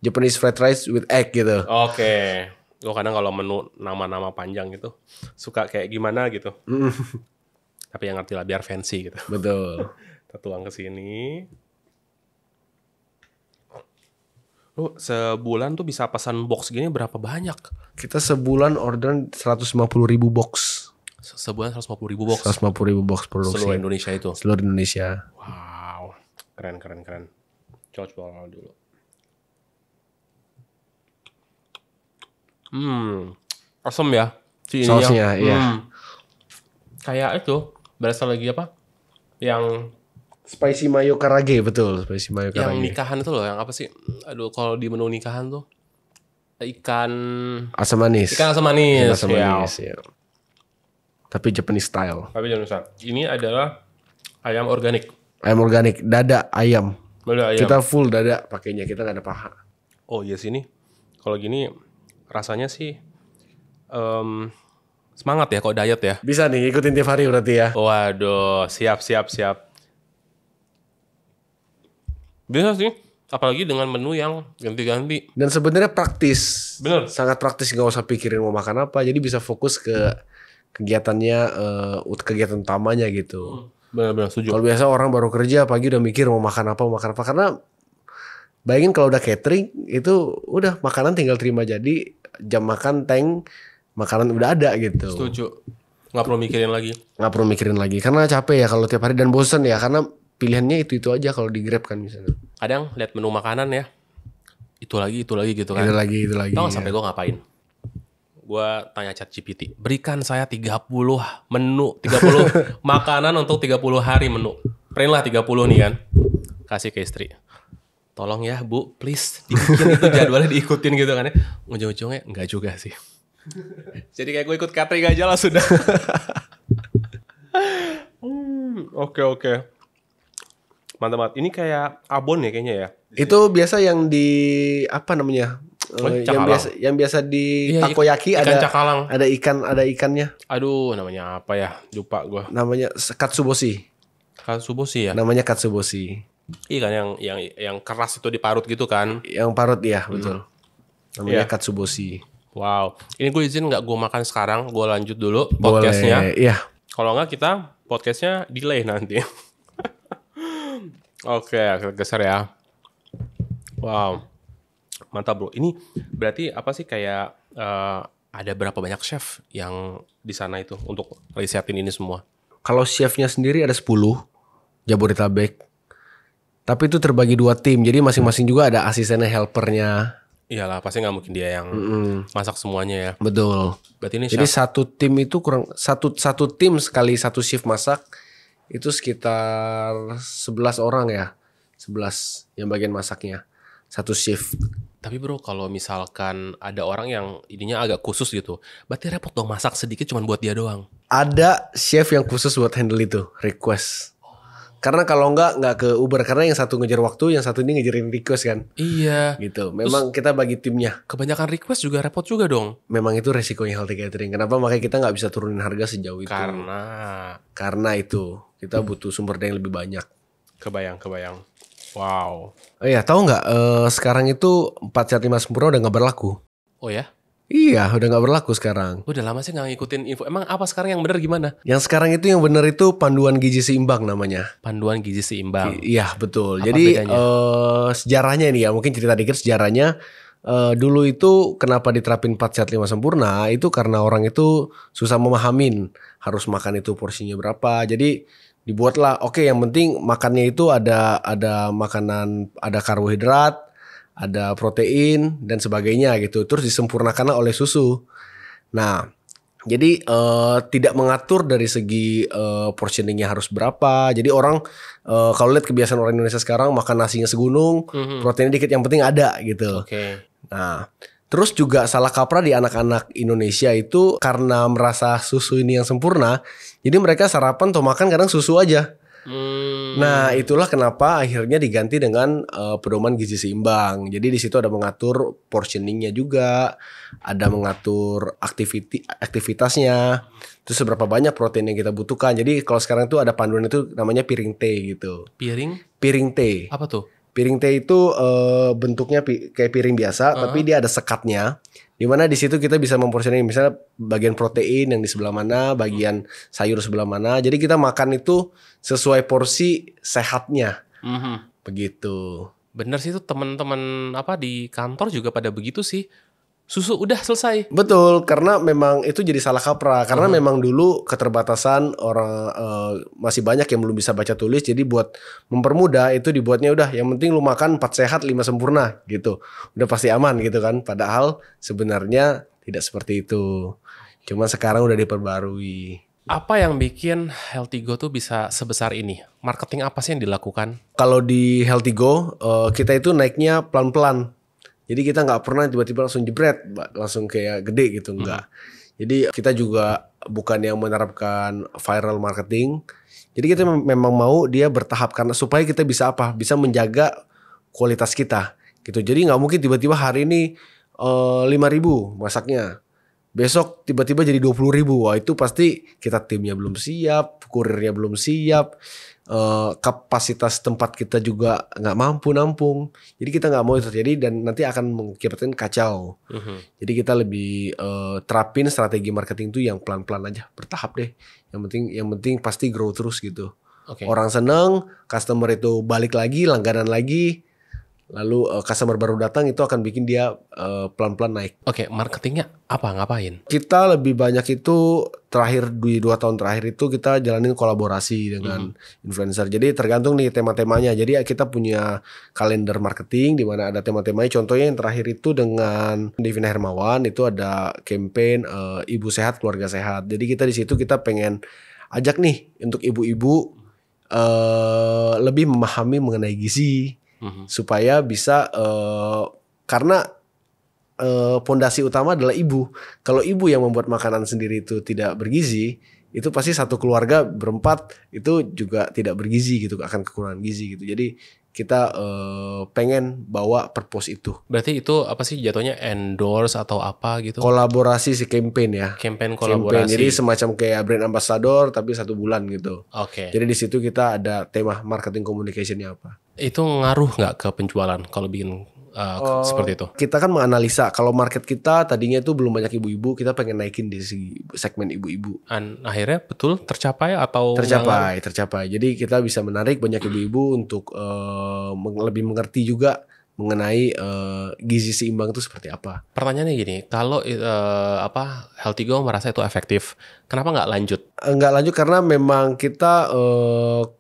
Japanese fried rice with egg gitu. Oke. Gue kadang kalau menu nama-nama panjang gitu suka kayak gimana gitu. Tapi yang ngerti lah biar fancy gitu. Betul. Kita tuang ke sini. Lu sebulan tuh bisa pesan box gini berapa banyak? Kita sebulan order 150.000 box. Sebulan 150.000 box. 150.000 box produksi. Seluruh Indonesia itu. Seluruh Indonesia. Wow, keren. Coba dulu. Asem ya. Si ininya. Sausnya, iya. Kayak itu, berasa lagi apa? Yang Spicy mayo karage, betul. Spicy mayo yang karage. nikahan itu loh, yang apa sih? Aduh, kalau di menu nikahan tuh ikan Asam manis. asam manis. Asam manis, ya. Tapi Japanese style. Tapi jangan lupa, ini adalah ayam organik. Ayam organik, dada ayam. Ada ayam. Kita full dada pakainya, kita nggak ada paha. Oh iya sini. Kalau gini rasanya sih semangat ya kalau diet ya. Bisa nih ikutin tiap hari berarti ya. Waduh, siap. Bisa sih, apalagi dengan menu yang ganti-ganti. Dan sebenarnya praktis. Bener. Sangat praktis, nggak usah pikirin mau makan apa. Jadi bisa fokus ke kegiatannya, kegiatan utamanya gitu. Benar-benar setuju. Kalau biasa orang baru kerja pagi udah mikir mau makan apa. Karena bayangin kalau udah catering itu udah makanan tinggal terima jadi, jam makan makanan udah ada gitu. Setuju. Nggak perlu mikirin lagi. Nggak perlu mikirin lagi karena capek ya kalau tiap hari dan bosen ya karena pilihannya itu aja kalau di Grab kan misalnya. Kadang lihat menu makanan ya, itu lagi gitu kan. Itu lagi. Tahu nggak sampai gue ngapain? Gue tanya ChatGPT, berikan saya 30 menu, 30 makanan untuk 30 hari menu. Print lah 30 nih kan. Kasih ke istri. Tolong ya Bu, please dibikin itu jadwalnya diikutin gitu kan ya. Ujung-ujungnya enggak juga sih. Jadi kayak gue ikut catering aja lah sudah. Oke. Mantap. Ini kayak abon ya kayaknya ya. Itu biasa yang di apa namanya? Yang biasa di Iya, takoyaki ikan cakalang. ada ikannya. Aduh, namanya apa ya? Lupa gue. Namanya katsuboshi. Katsuboshi ya. Namanya katsuboshi. Iya kan yang keras itu diparut gitu kan. Yang parut ya, betul. Namanya Iya. katsuboshi. Wow. Ini gue izin nggak gue makan sekarang, gue lanjut dulu podcastnya. Boleh, iya. Kalau nggak kita podcastnya delay nanti. Oke, kita geser ya. Wow, mantap bro. Ini berarti apa sih kayak ada berapa banyak chef yang di sana itu untuk risetin ini semua? Kalau chefnya sendiri ada 10 Jabodetabek. Tapi itu terbagi 2 tim. Jadi masing-masing juga ada asistennya, helpernya. Iyalah, pasti nggak mungkin dia yang masak semuanya ya. Betul. Berarti ini Jadi chef. satu tim itu kurang satu tim sekali satu shift masak itu sekitar 11 orang ya. 11 yang bagian masaknya. Satu shift. Tapi bro, kalau misalkan ada orang yang ininya agak khusus gitu, berarti repot dong masak sedikit cuma buat dia doang. Ada chef yang khusus buat handle itu, request. Karena kalau nggak ke Uber, karena yang satu ngejar waktu, yang satu ini ngejarin request kan. Iya. Gitu. Memang kita bagi timnya. Kebanyakan request juga repot juga dong. Memang itu resikonya healthy catering. Kenapa? Makanya kita nggak bisa turunin harga sejauh itu. Karena itu kita butuh sumber daya yang lebih banyak. Kebayang. Wow. Oh iya, tahu nggak? Sekarang itu 4 sehat 5 sempurna udah nggak berlaku. Oh ya? Iya, udah nggak berlaku sekarang. Udah lama sih nggak ngikutin info. Emang apa sekarang yang benar gimana? Yang sekarang itu yang benar itu panduan gizi seimbang namanya. Panduan gizi seimbang. Iya, betul. Apa Jadi bedanya? sejarahnya ini ya, mungkin cerita dikit sejarahnya. Dulu itu kenapa diterapin 4 sehat 5 sempurna itu karena orang itu susah memahamin harus makan itu porsinya berapa. Jadi dibuatlah oke, yang penting makannya itu ada makanan, ada karbohidrat, ada protein dan sebagainya gitu. Terus disempurnakan oleh susu. Nah, jadi tidak mengatur dari segi portioningnya harus berapa. Jadi orang kalau lihat kebiasaan orang Indonesia sekarang makan nasinya segunung, proteinnya dikit, yang penting ada gitu. Oke. Nah, terus juga salah kaprah di anak-anak Indonesia itu karena merasa susu ini yang sempurna, jadi mereka sarapan atau makan kadang susu aja. Nah, itulah kenapa akhirnya diganti dengan pedoman gizi seimbang. Jadi di situ ada mengatur portioningnya juga, ada mengatur aktivitasnya, terus seberapa banyak protein yang kita butuhkan. Jadi kalau sekarang itu ada panduan itu namanya piring T gitu. Piring T. Apa tuh? Piring T itu bentuknya kayak piring biasa, tapi dia ada sekatnya. Di mana di situ kita bisa memporsikan misalnya bagian protein yang di sebelah mana, bagian sayur sebelah mana. Jadi kita makan itu sesuai porsi sehatnya. Begitu. Bener sih itu teman-teman apa di kantor juga pada begitu sih. Susu udah selesai. Betul, karena memang itu jadi salah kaprah. Karena memang dulu keterbatasan orang masih banyak yang belum bisa baca tulis. Jadi buat mempermudah itu dibuatnya udah yang penting lu makan 4 sehat 5 sempurna gitu. Udah pasti aman gitu kan. Padahal sebenarnya tidak seperti itu. Cuma sekarang udah diperbarui. Apa yang bikin Healthy Go tuh bisa sebesar ini? Marketing apa sih yang dilakukan? Kalau di Healthy Go kita itu naiknya pelan-pelan. Jadi kita nggak pernah tiba-tiba langsung jebret, langsung kayak gede gitu, enggak. Jadi kita juga bukan yang menerapkan viral marketing. Jadi kita memang mau dia bertahap karena supaya kita bisa apa? Bisa menjaga kualitas kita gitu. Jadi nggak mungkin tiba-tiba hari ini 5.000 masaknya. Besok tiba-tiba jadi 20.000. Wah itu pasti kita timnya belum siap, kurirnya belum siap. Kapasitas tempat kita juga nggak mampu nampung, jadi kita nggak mau itu terjadi dan nanti akan mengakibatkan kacau. Jadi kita lebih terapin strategi marketing itu yang pelan-pelan aja, bertahap deh. Yang penting pasti grow terus gitu. Orang seneng, customer itu balik lagi, langganan lagi, lalu customer baru datang itu akan bikin dia pelan-pelan naik. Marketingnya apa, ngapain? Kita lebih banyak itu terakhir di 2 tahun terakhir itu kita jalanin kolaborasi dengan influencer. Jadi tergantung nih tema-temanya. Jadi kita punya kalender marketing di mana ada tema-temanya. Contohnya yang terakhir itu dengan Devina Hermawan itu ada campaign Ibu Sehat Keluarga Sehat. Jadi kita di situ kita pengen ajak nih untuk ibu-ibu lebih memahami mengenai gizi. Supaya bisa karena pondasi utama adalah ibu. Kalau ibu yang membuat makanan sendiri itu tidak bergizi, itu pasti satu keluarga berempat itu juga tidak bergizi gitu, akan kekurangan gizi gitu. Jadi kita pengen bawa purpose itu. Berarti itu apa sih jatuhnya, endorse atau apa gitu? Kolaborasi si campaign ya. Campaign kolaborasi. Jadi semacam kayak brand ambassador tapi 1 bulan gitu. Jadi di situ kita ada tema marketing communicationnya apa. Itu ngaruh nggak ke penjualan kalau bikin seperti itu? Kita kan menganalisa kalau market kita tadinya itu belum banyak ibu-ibu, kita pengen naikin di segmen ibu-ibu. Akhirnya betul tercapai atau tercapai. Jadi kita bisa menarik banyak ibu-ibu untuk lebih mengerti juga mengenai gizi seimbang itu seperti apa. Pertanyaannya gini, kalau Healthy Go merasa itu efektif, kenapa nggak lanjut? Nggak lanjut karena memang kita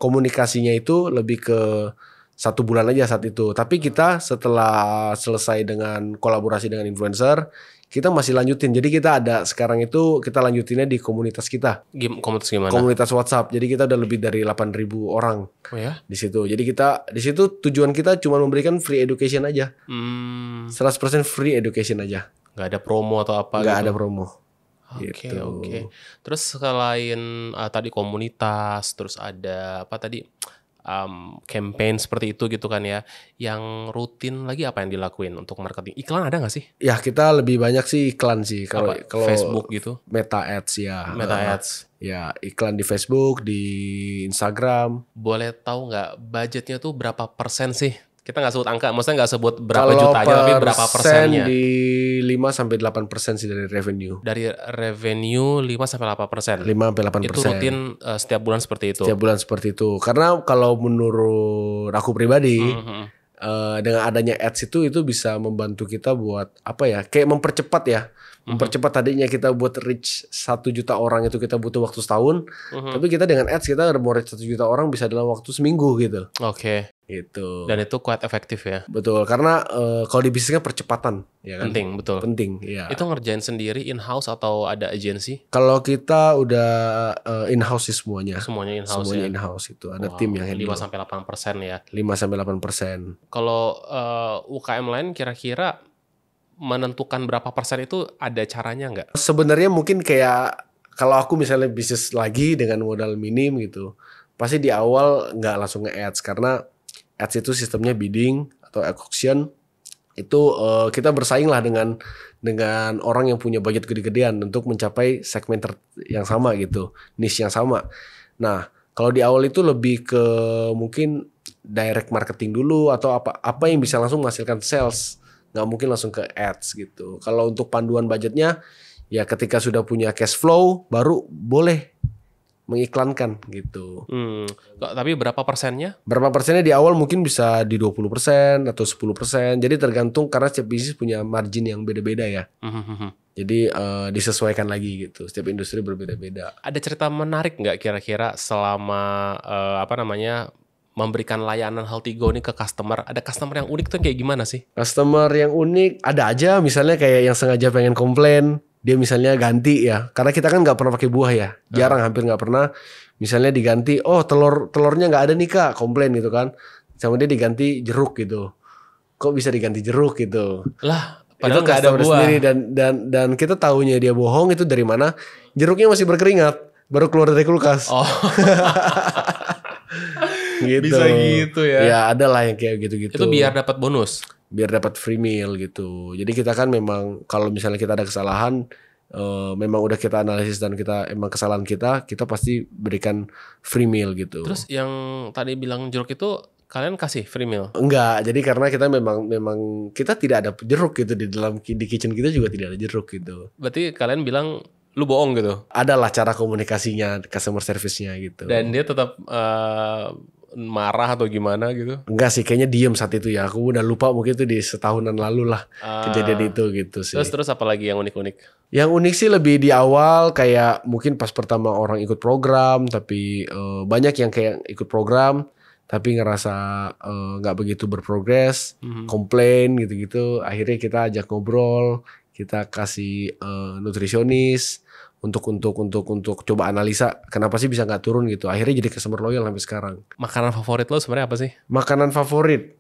komunikasinya itu lebih ke 1 bulan aja saat itu. Tapi kita setelah selesai dengan kolaborasi dengan influencer, kita masih lanjutin. Jadi kita ada sekarang itu kita lanjutinnya di komunitas kita. Komunitas gimana? Komunitas WhatsApp. Jadi kita udah lebih dari 8.000 orang di situ. Jadi kita di situ tujuan kita cuma memberikan free education aja. 100% free education aja. Nggak ada promo atau apa? Nggak ada promo. Oke. Terus selain tadi komunitas, terus ada apa tadi? Campaign seperti itu gitu kan ya. Yang rutin lagi apa yang dilakuin untuk marketing? Iklan ada nggak sih? Ya kita lebih banyak sih iklan sih. Kalau Facebook gitu? Meta Ads ya. Meta Ads. Ya iklan di Facebook, di Instagram. Boleh tahu nggak budgetnya tuh berapa persen sih? Kita nggak sebut angka, maksudnya nggak sebut berapa jutanya, tapi berapa persennya? Di 5-8% sih dari revenue. Dari revenue 5-8%. 5-8%. Itu rutin setiap bulan seperti itu. Setiap bulan seperti itu. Karena kalau menurut aku pribadi, dengan adanya ads itu bisa membantu kita buat apa ya? Kayak mempercepat ya. Mempercepat tadinya kita buat reach 1 juta orang itu kita butuh waktu setahun. Tapi kita dengan ads kita mau reach 1 juta orang bisa dalam waktu seminggu gitu. Gitu. Dan itu quite efektif ya. Betul, karena kalau di bisnisnya percepatan ya kan? Penting, betul. Penting, ya. Itu ngerjain sendiri in-house atau ada agensi? Kalau kita udah in-house sih semuanya. Semuanya in-house. Semuanya in-house itu. Ada tim yang handle. 5-8% ya. 5-8%. Kalau UKM lain kira-kira menentukan berapa persen itu ada caranya nggak? Sebenarnya mungkin kayak kalau aku misalnya bisnis lagi dengan modal minim gitu, pasti di awal nggak langsung nge-ads karena ads itu sistemnya bidding atau auction. Itu kita bersaing lah dengan orang yang punya budget gede-gedean untuk mencapai segmen yang sama gitu, niche yang sama. Nah, kalau di awal itu lebih ke mungkin direct marketing dulu atau apa yang bisa langsung menghasilkan sales, nggak mungkin langsung ke ads gitu. Kalau untuk panduan budgetnya, ya ketika sudah punya cash flow baru boleh mengiklankan gitu. Tapi berapa persennya? Berapa persennya di awal mungkin bisa di 20% atau 10%. Jadi tergantung karena setiap bisnis punya margin yang beda-beda ya. Jadi disesuaikan lagi gitu. Setiap industri berbeda-beda. Ada cerita menarik nggak kira-kira selama memberikan layanan Healthy Go nih ke customer? Ada customer yang unik tuh kayak gimana sih? Customer yang unik ada aja, misalnya kayak yang sengaja pengen komplain. Dia misalnya ganti ya, karena kita kan nggak pernah pakai buah ya, jarang, hampir nggak pernah. Misalnya diganti, oh telurnya nggak ada nih kak, komplain gitu kan. Sama dia diganti jeruk gitu. Kok bisa diganti jeruk gitu? Lah, Itu padahal nggak ada customer buah. sendiri dan kita tahunya dia bohong itu dari mana? Jeruknya masih berkeringat, baru keluar dari kulkas. Oh, Gitu. bisa gitu ya. Ya ada lah yang kayak gitu-gitu. Itu biar dapat bonus. Biar dapat free meal gitu. Jadi kita kan memang kalau misalnya kita ada kesalahan, memang udah kita analisis dan kita emang kesalahan kita pasti berikan free meal gitu. Terus yang tadi bilang jeruk itu kalian kasih free meal? Enggak, jadi karena kita memang kita tidak ada jeruk gitu di kitchen kita juga tidak ada jeruk gitu. Berarti kalian bilang lu bohong gitu? Adalah cara komunikasinya, customer service-nya gitu. Dan dia tetap marah atau gimana gitu? Enggak sih, kayaknya diem saat itu ya. Aku udah lupa, mungkin itu di setahunan lalu lah kejadian itu gitu sih. Terus apa lagi yang unik-unik? Yang unik sih lebih di awal, kayak mungkin pas pertama orang ikut program, tapi banyak yang kayak ikut program tapi ngerasa nggak begitu berprogres, komplain gitu-gitu. Akhirnya kita ajak ngobrol, kita kasih nutrisionis untuk coba analisa kenapa sih bisa nggak turun gitu. Akhirnya jadi customer loyal sampai sekarang. Makanan favorit lo sebenarnya apa sih? Makanan favorit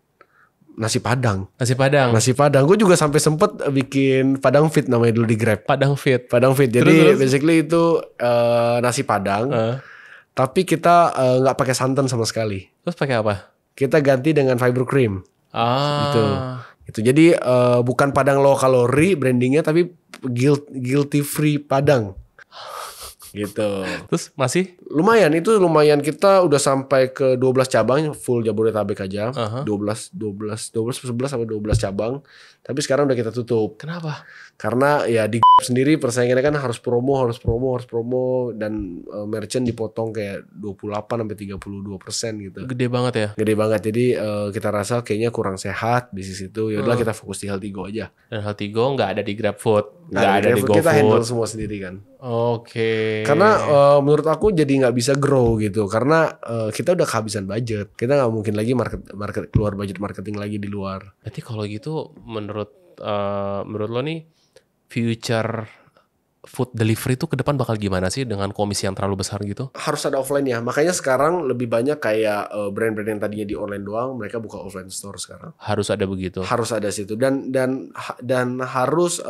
nasi Padang. Nasi Padang. Nasi Padang. Gue juga sampai sempet bikin Padang Fit namanya dulu di Grab. Padang Fit. Padang Fit. Jadi basically itu nasi Padang. Tapi kita nggak pakai santan sama sekali. Terus pakai apa? Kita ganti dengan fiber cream. Gitu. Jadi bukan Padang low kalori brandingnya, tapi guilty free Padang. Gitu. Terus masih? Lumayan kita udah sampai ke 12 cabang full Jabodetabek aja. 11 sampai 12 cabang. Tapi sekarang udah kita tutup. Kenapa? Karena ya di sendiri persaingannya kan harus promo dan merchant dipotong kayak 28 sampai 32% gitu. Gede banget ya? Gede banget. Jadi kita rasa kayaknya kurang sehat bisnis itu. Ya udahlah kita fokus di Healthy Go aja. Dan Healthy Go nggak ada di GrabFood, nggak ada di GrabFood, kita handle GoFood. semua sendiri kan. Oke. Karena menurut aku jadi nggak bisa grow gitu. Karena kita udah kehabisan budget. Kita nggak mungkin lagi market keluar budget marketing lagi di luar. Berarti kalau gitu menurut lo nih future food delivery itu ke depan bakal gimana sih dengan komisi yang terlalu besar gitu? Harus ada offline ya. Makanya sekarang lebih banyak kayak brand-brand yang tadinya di online doang, mereka buka offline store sekarang. Harus ada begitu. Harus ada situ dan harus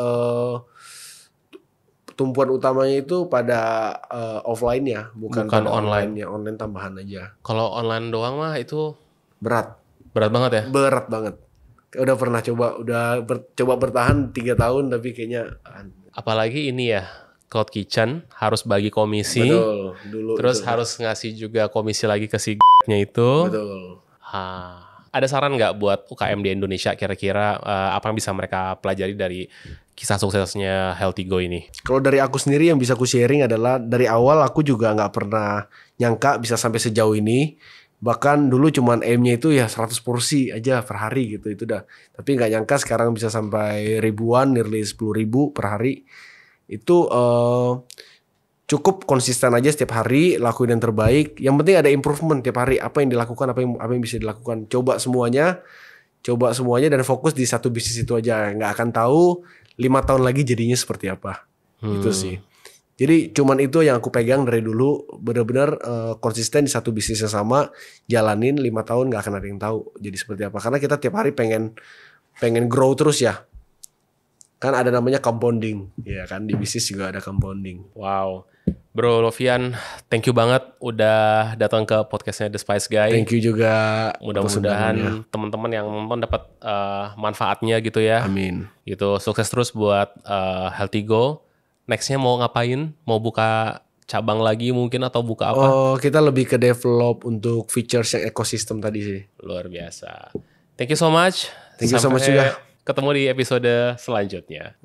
tumpuan utamanya itu pada offline ya, bukan pada online-nya. Online tambahan aja. Kalau online doang mah itu berat banget ya? Berat banget. Udah pernah coba bertahan 3 tahun tapi kayaknya apalagi ini ya, Cloud Kitchen harus bagi komisi. Betul, dulu terus itu. harus ngasih juga komisi lagi ke si nya itu. Betul. Ada saran nggak buat UKM di Indonesia kira-kira apa yang bisa mereka pelajari dari kisah suksesnya Healthy Go ini? Kalau dari aku sendiri yang bisa aku sharing adalah dari awal aku juga nggak pernah nyangka bisa sampai sejauh ini. Bahkan dulu cuman aim-nya itu ya 100 porsi aja per hari gitu, itu dah. Tapi nggak nyangka sekarang bisa sampai ribuan, nearly 10.000 per hari. Itu cukup konsisten aja setiap hari, lakuin yang terbaik. Yang penting ada improvement tiap hari, apa yang dilakukan, apa yang bisa dilakukan. Coba semuanya dan fokus di satu bisnis itu aja. Nggak akan tahu 5 tahun lagi jadinya seperti apa. Itu sih. Jadi cuman itu yang aku pegang dari dulu, benar-benar konsisten di satu bisnis yang sama, jalanin 5 tahun nggak akan ada yang tahu jadi seperti apa. Karena kita tiap hari pengen grow terus ya. Kan ada namanya compounding, ya kan, di bisnis juga ada compounding. Wow, Bro Lovian, thank you banget udah datang ke podcastnya The Spice Guy. Thank you juga. Mudah-mudahan teman-teman yang nonton dapat manfaatnya gitu ya. Amin. Gitu, sukses terus buat Healthy Go. Nextnya mau ngapain? Mau buka cabang lagi mungkin atau buka apa? Oh, kita lebih ke develop untuk features yang ekosistem tadi sih. Luar biasa. Thank you so much. Thank you so much juga. Ketemu di episode selanjutnya.